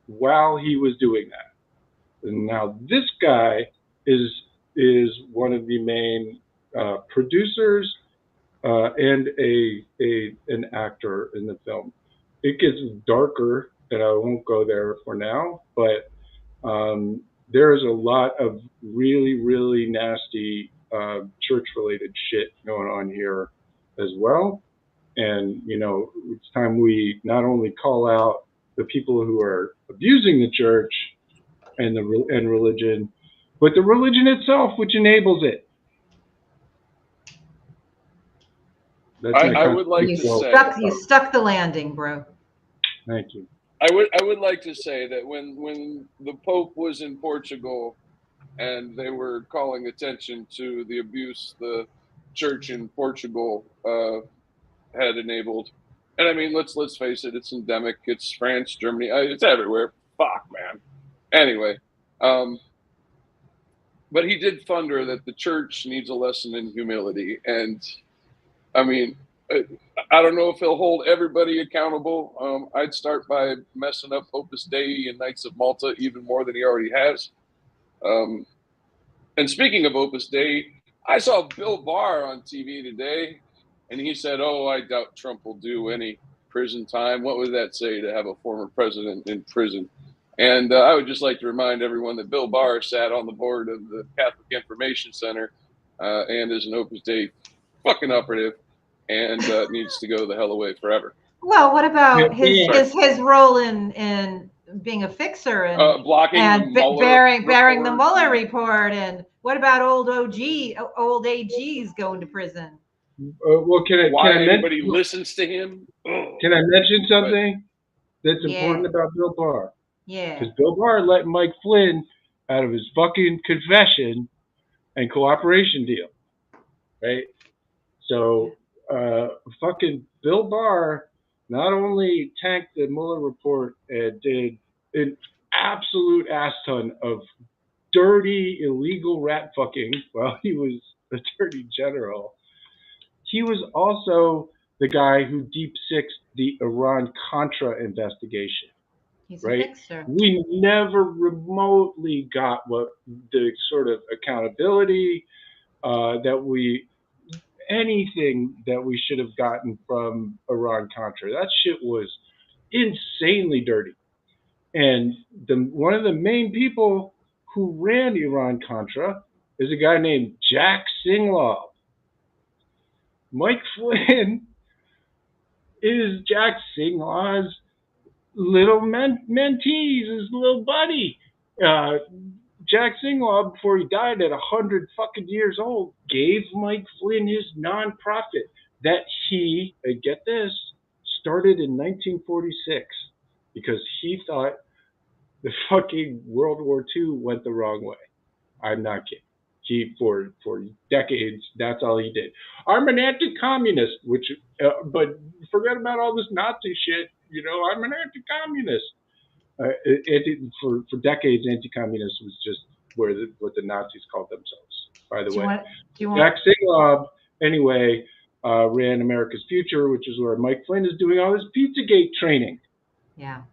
while he was doing that. And now this guy is one of the main producers and an actor in the film. It gets darker, and I won't go there for now, but there's a lot of really, really nasty church-related shit going on here as well. And, it's time we not only call out the people who are abusing the church and religion, but the religion itself, which enables it. I would like to say you stuck the landing, bro. Thank you. I would like to say that when the Pope was in Portugal and they were calling attention to the abuse the church in Portugal had enabled, and I mean, let's face it, it's endemic. It's France, Germany, it's everywhere. Fuck, man. Anyway, but he did thunder that the church needs a lesson in humility, and I mean, I don't know if he'll hold everybody accountable. I'd start by messing up Opus Dei and Knights of Malta even more than he already has. And speaking of Opus Dei, I saw Bill Barr on TV today, and he said, "Oh, I doubt Trump will do any prison time." What would that say to have a former president in prison? And I would just like to remind everyone that Bill Barr sat on the board of the Catholic Information Center and is an Opus Dei fucking operative, and needs to go the hell away forever. Well, what about his role in being a fixer and blocking and the bearing the Mueller report? And what about old AGs going to prison? Well, can I anybody listens to him? Can I mention something that's important about Bill Barr? Yeah. Because Bill Barr let Mike Flynn out of his fucking confession and cooperation deal, right? So, fucking Bill Barr not only tanked the Mueller report and did an absolute ass ton of dirty, illegal rat fucking while he was Attorney General, he was also the guy who deep-sixed the Iran-Contra investigation. He's right? A fixer. We never remotely got what the sort of accountability anything that we should have gotten from Iran-Contra. That shit was insanely dirty. And one of the main people who ran Iran-Contra is a guy named Jack Singlov. Mike Flynn is Jack Singlov's little mentee, his little buddy. Jack Singlov, before he died at 100 fucking years old, gave Mike Flynn his nonprofit that he, get this, started in 1946 because he thought the fucking World War II went the wrong way. I'm not kidding. He, for decades, that's all he did. I'm an anti-communist, but forget about all this Nazi shit. I'm an anti-communist. For decades, anti-communist was just what the Nazis called themselves, by the way. Jack Singlov, anyway, ran America's Future, which is where Mike Flynn is doing all his Pizzagate training. Yeah.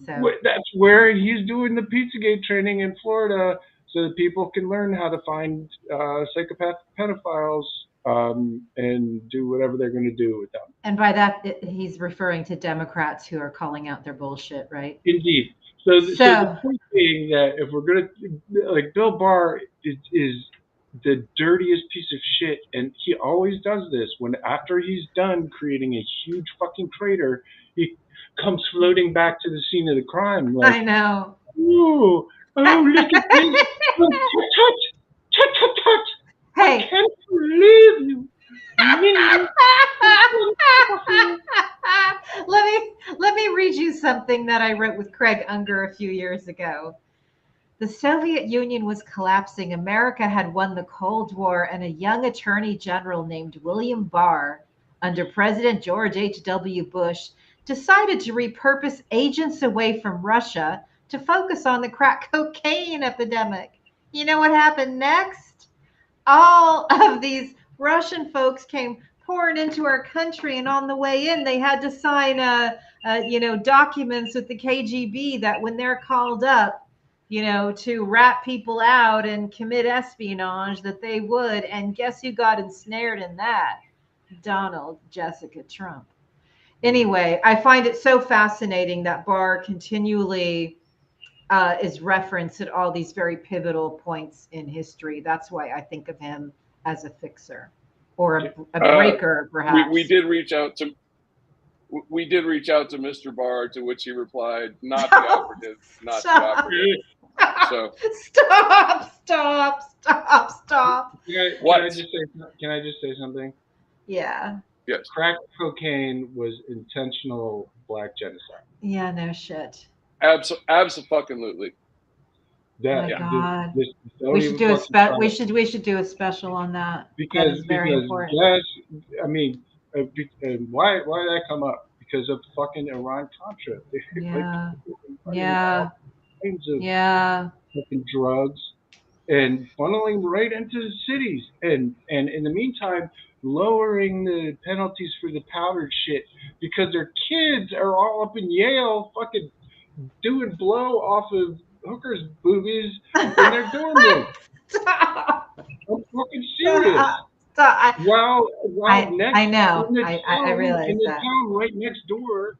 So That's where he's doing the Pizzagate training in Florida, so that people can learn how to find psychopath pedophiles and do whatever they're going to do with them. and by that he's referring to Democrats who are calling out their bullshit, right? Indeed. So the So point being that if we're going to, like, Bill Barr is the dirtiest piece of shit, and he always does this when after he's done creating a huge fucking crater, he comes floating back to the scene of the crime like, I know. oh, look at this. Oh, tut, tut, tut, tut, tut. I Hey. can't believe you. let me read you something that I wrote with Craig Unger a few years ago. The Soviet Union was collapsing. America had won the Cold War, and a young attorney general named William Barr, under President George H.W. Bush, decided to repurpose agents away from Russia to focus on the crack cocaine epidemic. You know what happened next? All of these Russian folks came pouring into our country, and on the way in, they had to sign documents with the KGB that when they're called up, to rat people out and commit espionage, that they would. And guess who got ensnared in that? Donald Jessica Trump. Anyway, I find it so fascinating that Barr continually is referenced at all these very pivotal points in history. That's why I think of him as a fixer or a breaker, perhaps. We did reach out to Mr. Barr, to which he replied, "Not the operative, not the operative." So stop. Can I just say something? Yeah. Yes. Crack cocaine was intentional black genocide. Yeah, no shit. Absolutely. My God. We should do we should do a special on that. Because it's very important. Yes, I mean, why did that come up? Because of fucking Iran Contra. Yeah. Fucking drugs and funneling right into the cities, and in the meantime lowering the penalties for the powdered shit because their kids are all up in Yale fucking doing blow off of hookers' boobies in their dorm room. I'm fucking serious. While next I know. in the I realize in the that. town right next door,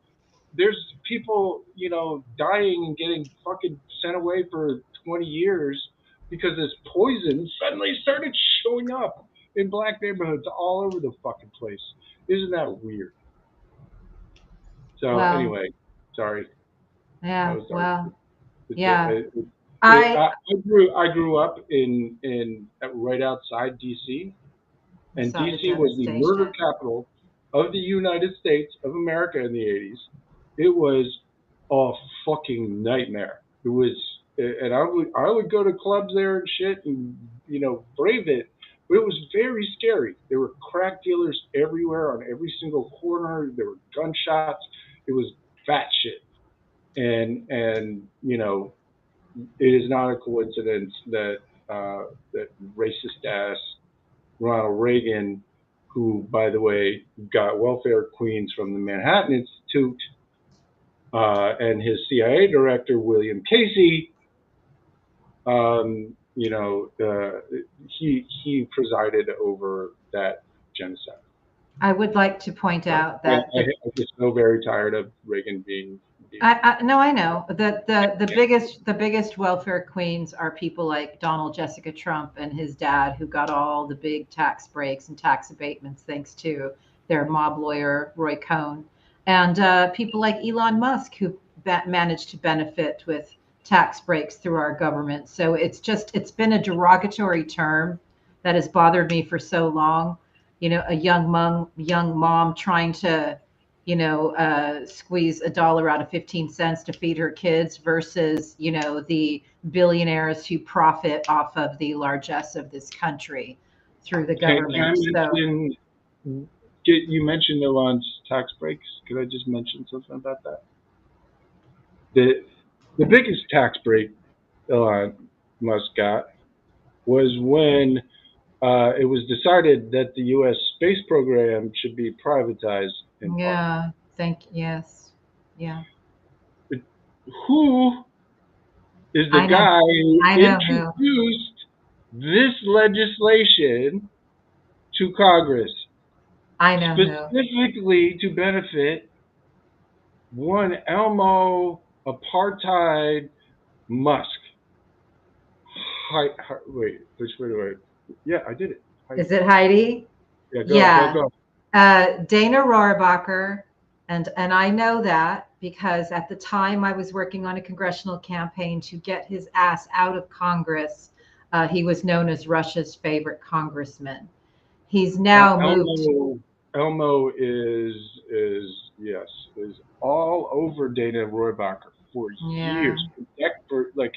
there's people, dying and getting fucking sent away for 20 years because this poison suddenly started showing up in black neighborhoods all over the fucking place. Isn't that weird? So anyway, sorry. Yeah. Well. Yeah. I grew up in right outside DC, and DC was the murder capital of the United States of America in the 80s. It was a fucking nightmare. It was, and I would go to clubs there and shit, and brave it. But it was very scary. There were crack dealers everywhere on every single corner. There were gunshots. It was fat shit, and it is not a coincidence that that racist ass Ronald Reagan, who, by the way, got welfare queens from the Manhattan Institute, and his CIA director, William Casey, he presided over that genocide. I would like to point out that I'm just so very tired of Reagan being. I know that the biggest welfare queens are people like Donald Jessica Trump and his dad, who got all the big tax breaks and tax abatements thanks to their mob lawyer Roy Cohn, and people like Elon Musk, who managed to benefit with tax breaks through our government. So it's been a derogatory term that has bothered me for so long. A young mom trying to squeeze $1 out of 15 cents to feed her kids versus, the billionaires who profit off of the largesse of this country through the government. You mentioned Elon's tax breaks. Could I just mention something about that? The biggest tax break Elon Musk got was when it was decided that the U.S. space program should be privatized. Yeah. Yeah. who is the I know. guy who I know who. introduced this legislation to Congress, I know who. specifically to benefit one Elmo apartheid Musk. Wait, which way do I? Yeah, I did it. Is it Heidi? Yeah, Yeah. go. Dana Rohrabacher, and I know that because at the time I was working on a congressional campaign to get his ass out of Congress. He was known as Russia's favorite congressman. He's now moved. Elmo is yes is all over Dana Rohrabacher for Yeah. years, for like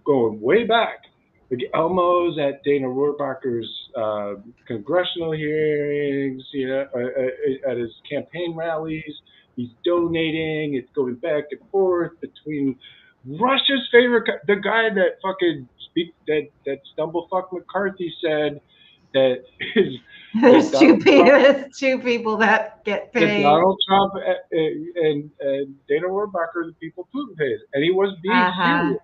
going way back. Like Elmo's at Dana Rohrabacher's congressional hearings, at his campaign rallies. He's donating. It's going back and forth between Russia's favorite, the guy that fucking that Stumblefuck McCarthy said that is that There's two Donald Trump, people that get that paid. Donald Trump and Dana Rohrabacher are the people Putin pays, and he was being Uh-huh. serious.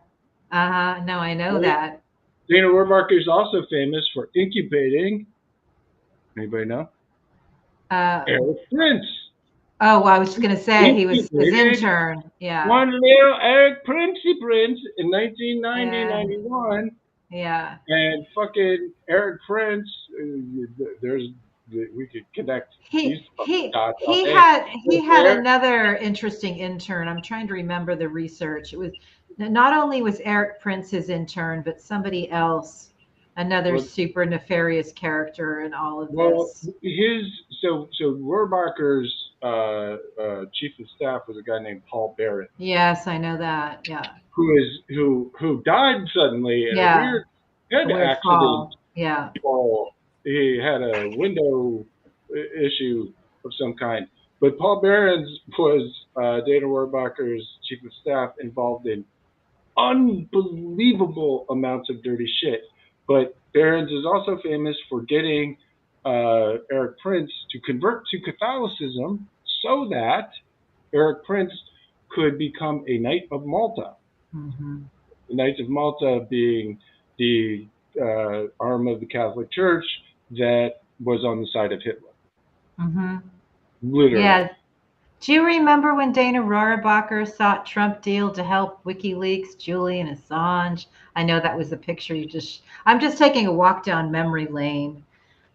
No, I know Right? that. Dana Rohrabacher is also famous for incubating. Anybody know? Uh, Eric Prince. oh, well, I was just gonna say he was his Incubated intern. Yeah. one little Eric Princey Prince in 1990, Yeah. 91. Yeah. And fucking Eric Prince, we could connect these fucking dots all day. He had another interesting intern. I'm trying to remember the research. It was not only was Eric Prince his intern, but somebody else, another super nefarious character in all of this. So Rohrbacher's chief of staff was a guy named Paul Barrett. Yes, I know that. Yeah. Who died suddenly in a weird head accident. Fall. Yeah. He had a window issue of some kind. But Paul Barron's was Dana Rohrbacher's chief of staff, involved in unbelievable amounts of dirty shit. But Barron's is also famous for getting Eric Prince to convert to Catholicism so that Eric Prince could become a Knight of Malta. Mm-hmm. The Knights of Malta being the arm of the Catholic Church that was on the side of Hitler. Mm-hmm. Literally. Yeah. Do you remember when Dana Rohrabacher sought Trump deal to help WikiLeaks, Julian Assange? I know that was the picture you just. I'm just taking a walk down memory lane.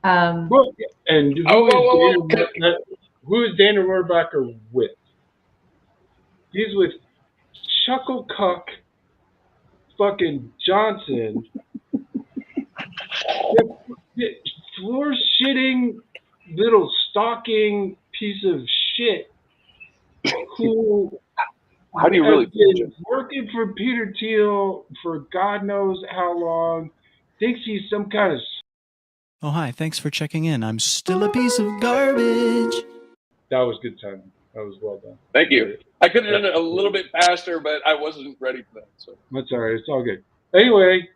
And who is Dana Rohrabacher with? He's with Chucklecuck fucking Johnson. The floor shitting little stalking piece of shit who how do you really been working for Peter Thiel for God knows how long, thinks he's some kind of. Oh, hi. Thanks for checking in. I'm still a piece of garbage. That was good timing. That was well done. Thank you. I could have done it a little bit faster, but I wasn't ready for that. So that's all right. It's all good. Anyway,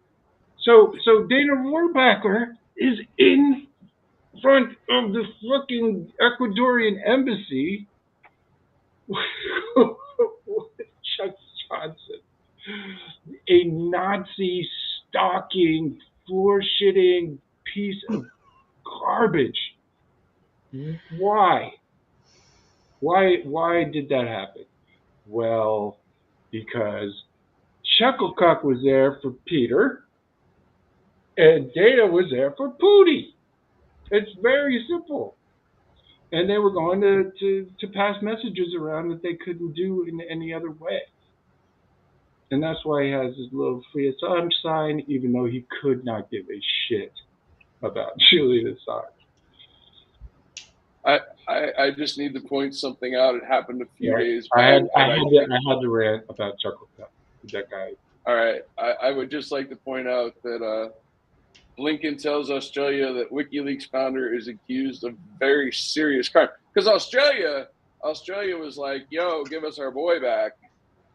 so Dana Rohrabacher is in front of the fucking Ecuadorian embassy with Chuck Johnson, a Nazi stalking, floor shitting piece of garbage. Why? Why did that happen? Well, because Chucklecock was there for Peter, and Data was there for Pootie. It's very simple. And they were going to pass messages around that they couldn't do in any other way. And that's why he has his little free Assange sign, even though he could not give a shit about Julian Assange. I just need to point something out. It happened a few days back. I had to rant about Chucklecup. That guy. All right. I would just like to point out that Blinken tells Australia that WikiLeaks founder is accused of very serious crime. Because Australia was like, yo, give us our boy back.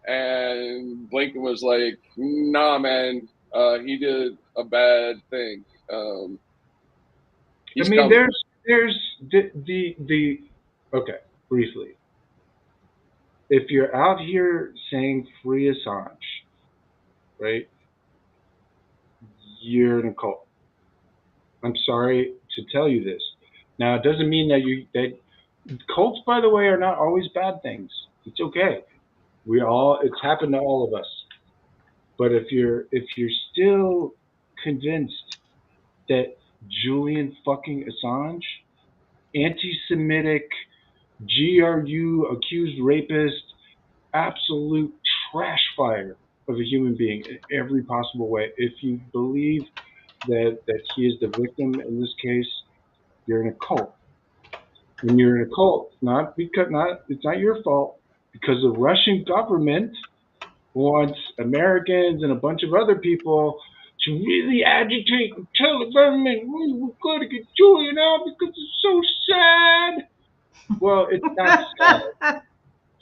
And Blinken was like, nah, man, he did a bad thing. There's the okay, briefly. if you're out here saying free Assange, right, you're in a cult. I'm sorry to tell you this. Now, it doesn't mean that cults, by the way, are not always bad things. It's okay. It's happened to all of us. But if you're still convinced that Julian fucking Assange, anti-Semitic, GRU accused rapist, absolute trash fire of a human being in every possible way. If you believe that he is the victim in this case, you're in a cult. When you're in a cult, it's not your fault because the Russian government wants Americans and a bunch of other people to really agitate and tell the government, we've got to get Julian out because it's so sad. Well, it's not sad.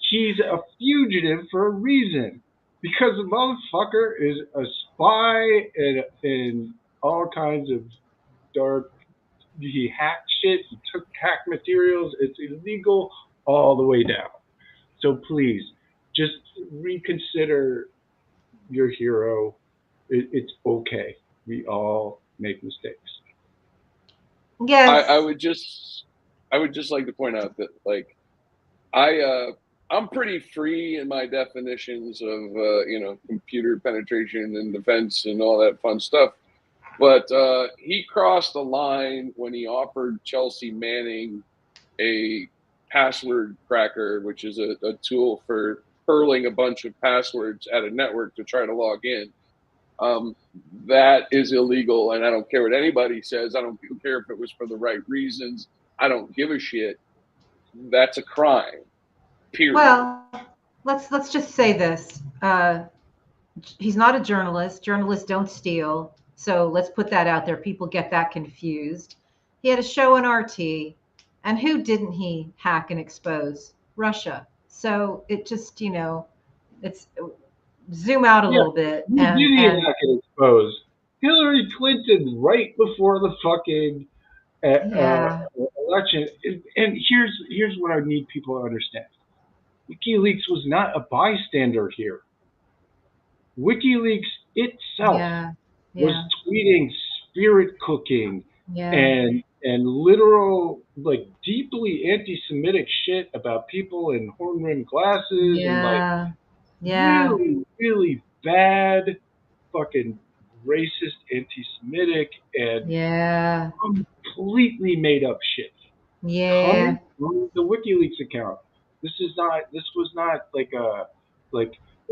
He's a fugitive for a reason. Because the motherfucker is a spy and all kinds of dark. He hacked shit. He took hack materials. It's illegal all the way down. So please, just reconsider your hero. It's okay. We all make mistakes. Yes. I would just like to point out that like I'm pretty free in my definitions of computer penetration and defense and all that fun stuff. But he crossed the line when he offered Chelsea Manning a password cracker, which is a tool for hurling a bunch of passwords at a network to try to log in. That is illegal, and I don't care what anybody says. I don't care if it was for the right reasons. I don't give a shit. That's a crime. Period. Well, let's just say this. He's not a journalist. Journalists don't steal. So let's put that out there. People get that confused. He had a show on RT, and who didn't he hack and expose? Russia. So it just, it's zoom out a little bit. Who did he hack and expose? Hillary Clinton right before the fucking election. And here's what I need people to understand. WikiLeaks was not a bystander here. WikiLeaks itself was tweeting spirit cooking and literal, like, deeply anti-Semitic shit about people in horn-rimmed glasses and like really, really bad, fucking racist, anti-Semitic, and completely made up shit. Coming from the WikiLeaks account. This was not like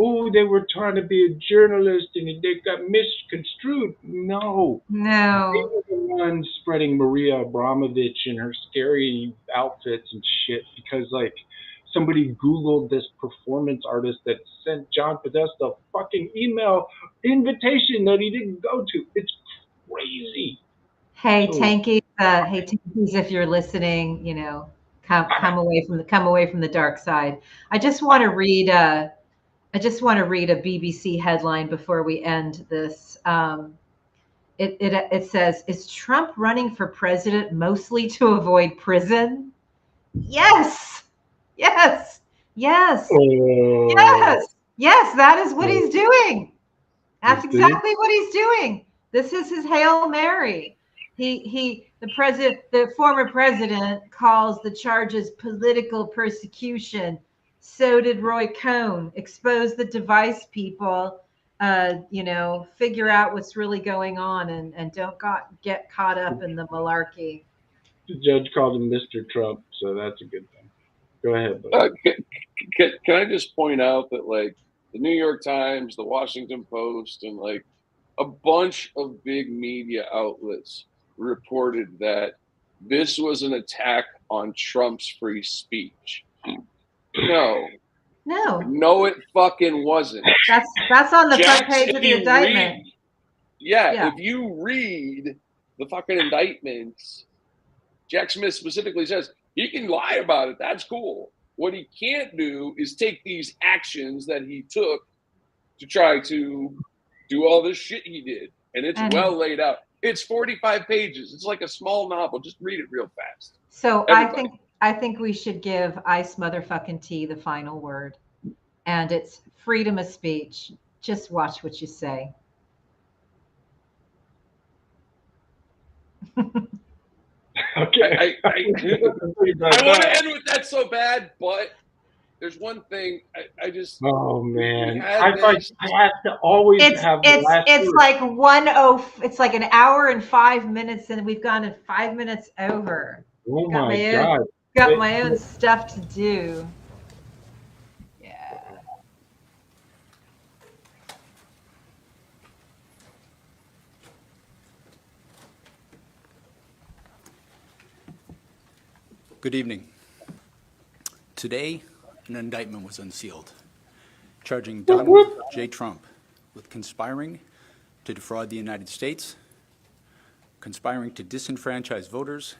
oh, they were trying to be a journalist and they got misconstrued. No. They were the ones spreading Maria Abramovich and her scary outfits and shit because like somebody Googled this performance artist that sent John Podesta a fucking email invitation that he didn't go to. It's crazy. Hey, Tankies, if you're listening, come away from the dark side. I just want to read a BBC headline before we end this. It says, "Is Trump running for president mostly to avoid prison?" Yes, yes, yes, yes. That is what he's doing. That's exactly what he's doing. This is his Hail Mary. The former president calls the charges political persecution. So did Roy Cohn. Expose the device people, figure out what's really going on and don't get caught up in the malarkey. The judge called him Mr. Trump, so that's a good thing. Go ahead, can I just point out that like the New York Times, the Washington Post, and like a bunch of big media outlets reported that this was an attack on Trump's free speech. No, it fucking wasn't. That's on the front page of the indictment. If you read the fucking indictments, Jack Smith specifically says he can lie about it. That's cool. What he can't do is take these actions that he took to try to do all this shit he did. And it's well laid out. It's 45 pages. It's like a small novel. Just read it real fast. So everybody. I think we should give Ice Motherfucking T the final word. and it's freedom of speech. Just watch what you say. Okay. I want to end with that so bad, but there's one thing I just. Oh man, we I had like this. I have to always have the last word. Like 10. It's like an hour and 5 minutes, and we've gone 5 minutes over. Oh Got my my God! own, got my own stuff to do. Yeah. Good evening. Today, an indictment was unsealed, charging Donald J. Trump with conspiring to defraud the United States, conspiring to disenfranchise voters,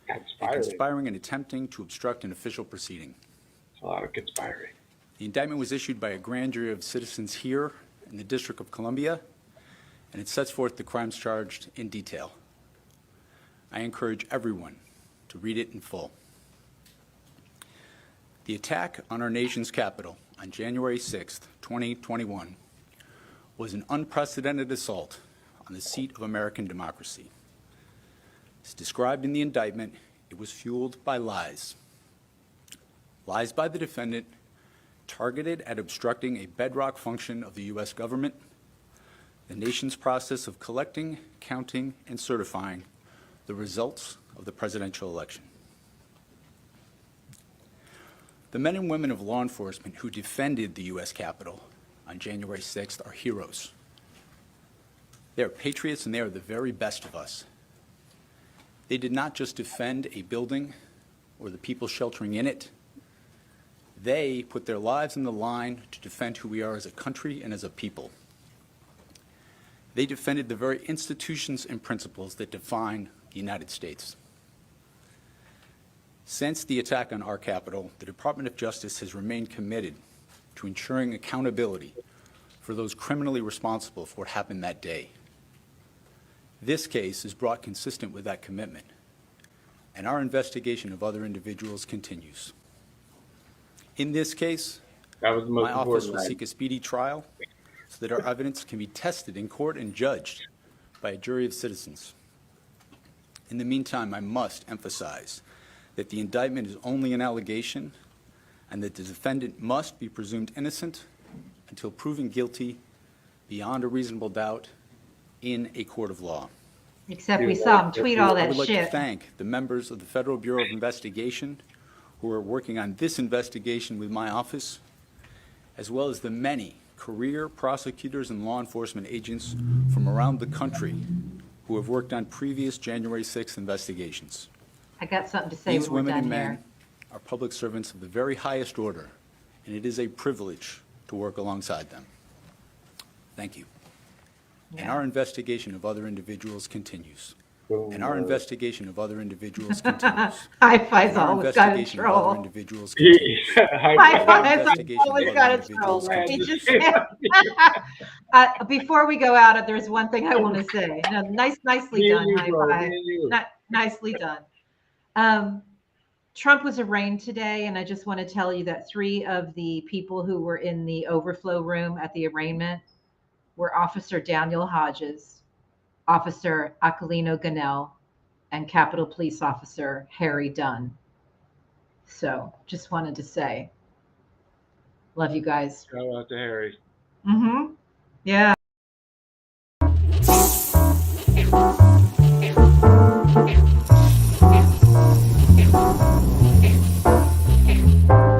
and conspiring and attempting to obstruct an official proceeding. It's a lot of conspiring. The indictment was issued by a grand jury of citizens here in the District of Columbia, and it sets forth the crimes charged in detail. I encourage everyone to read it in full. The attack on our nation's capital on January 6, 2021, was an unprecedented assault on the seat of American democracy. As described in the indictment, it was fueled by lies. Lies by the defendant targeted at obstructing a bedrock function of the U.S. government, the nation's process of collecting, counting, and certifying the results of the presidential election. The men and women of law enforcement who defended the U.S. Capitol on January 6th are heroes. They are patriots, and they are the very best of us. They did not just defend a building or the people sheltering in it. They put their lives on the line to defend who we are as a country and as a people. They defended the very institutions and principles that define the United States. Since the attack on our Capitol, the Department of Justice has remained committed to ensuring accountability for those criminally responsible for what happened that day. This case is brought consistent with that commitment, and our investigation of other individuals continues. In this case, my office will seek a speedy trial so that our evidence can be tested in court and judged by a jury of citizens. In the meantime, I must emphasize that the indictment is only an allegation and that the defendant must be presumed innocent until proven guilty beyond a reasonable doubt in a court of law. Except we saw him tweet all that I would like shit. to thank the members of the Federal Bureau of Investigation who are working on this investigation with my office, as well as the many career prosecutors and law enforcement agents from around the country who have worked on previous January 6th investigations. I got something to say These when we're women and done men here. are public servants of the very highest order, and it is a privilege to work alongside them. Thank you. And our investigation of other individuals continues. And our investigation of other individuals continues. High fives And our always got a investigation of other troll. individuals continues. High fives investigation of always other got a individuals troll. He continues. just before we go out, there's one thing I want to say. No, nicely done. High five. Nicely done. Trump was arraigned today, and I just want to tell you that 3 of the people who were in the overflow room at the arraignment were Officer Daniel Hodges, Officer Aquilino Ganell, and Capitol Police Officer Harry Dunn. So just wanted to say, love you guys. Shout out to Harry. Yeah.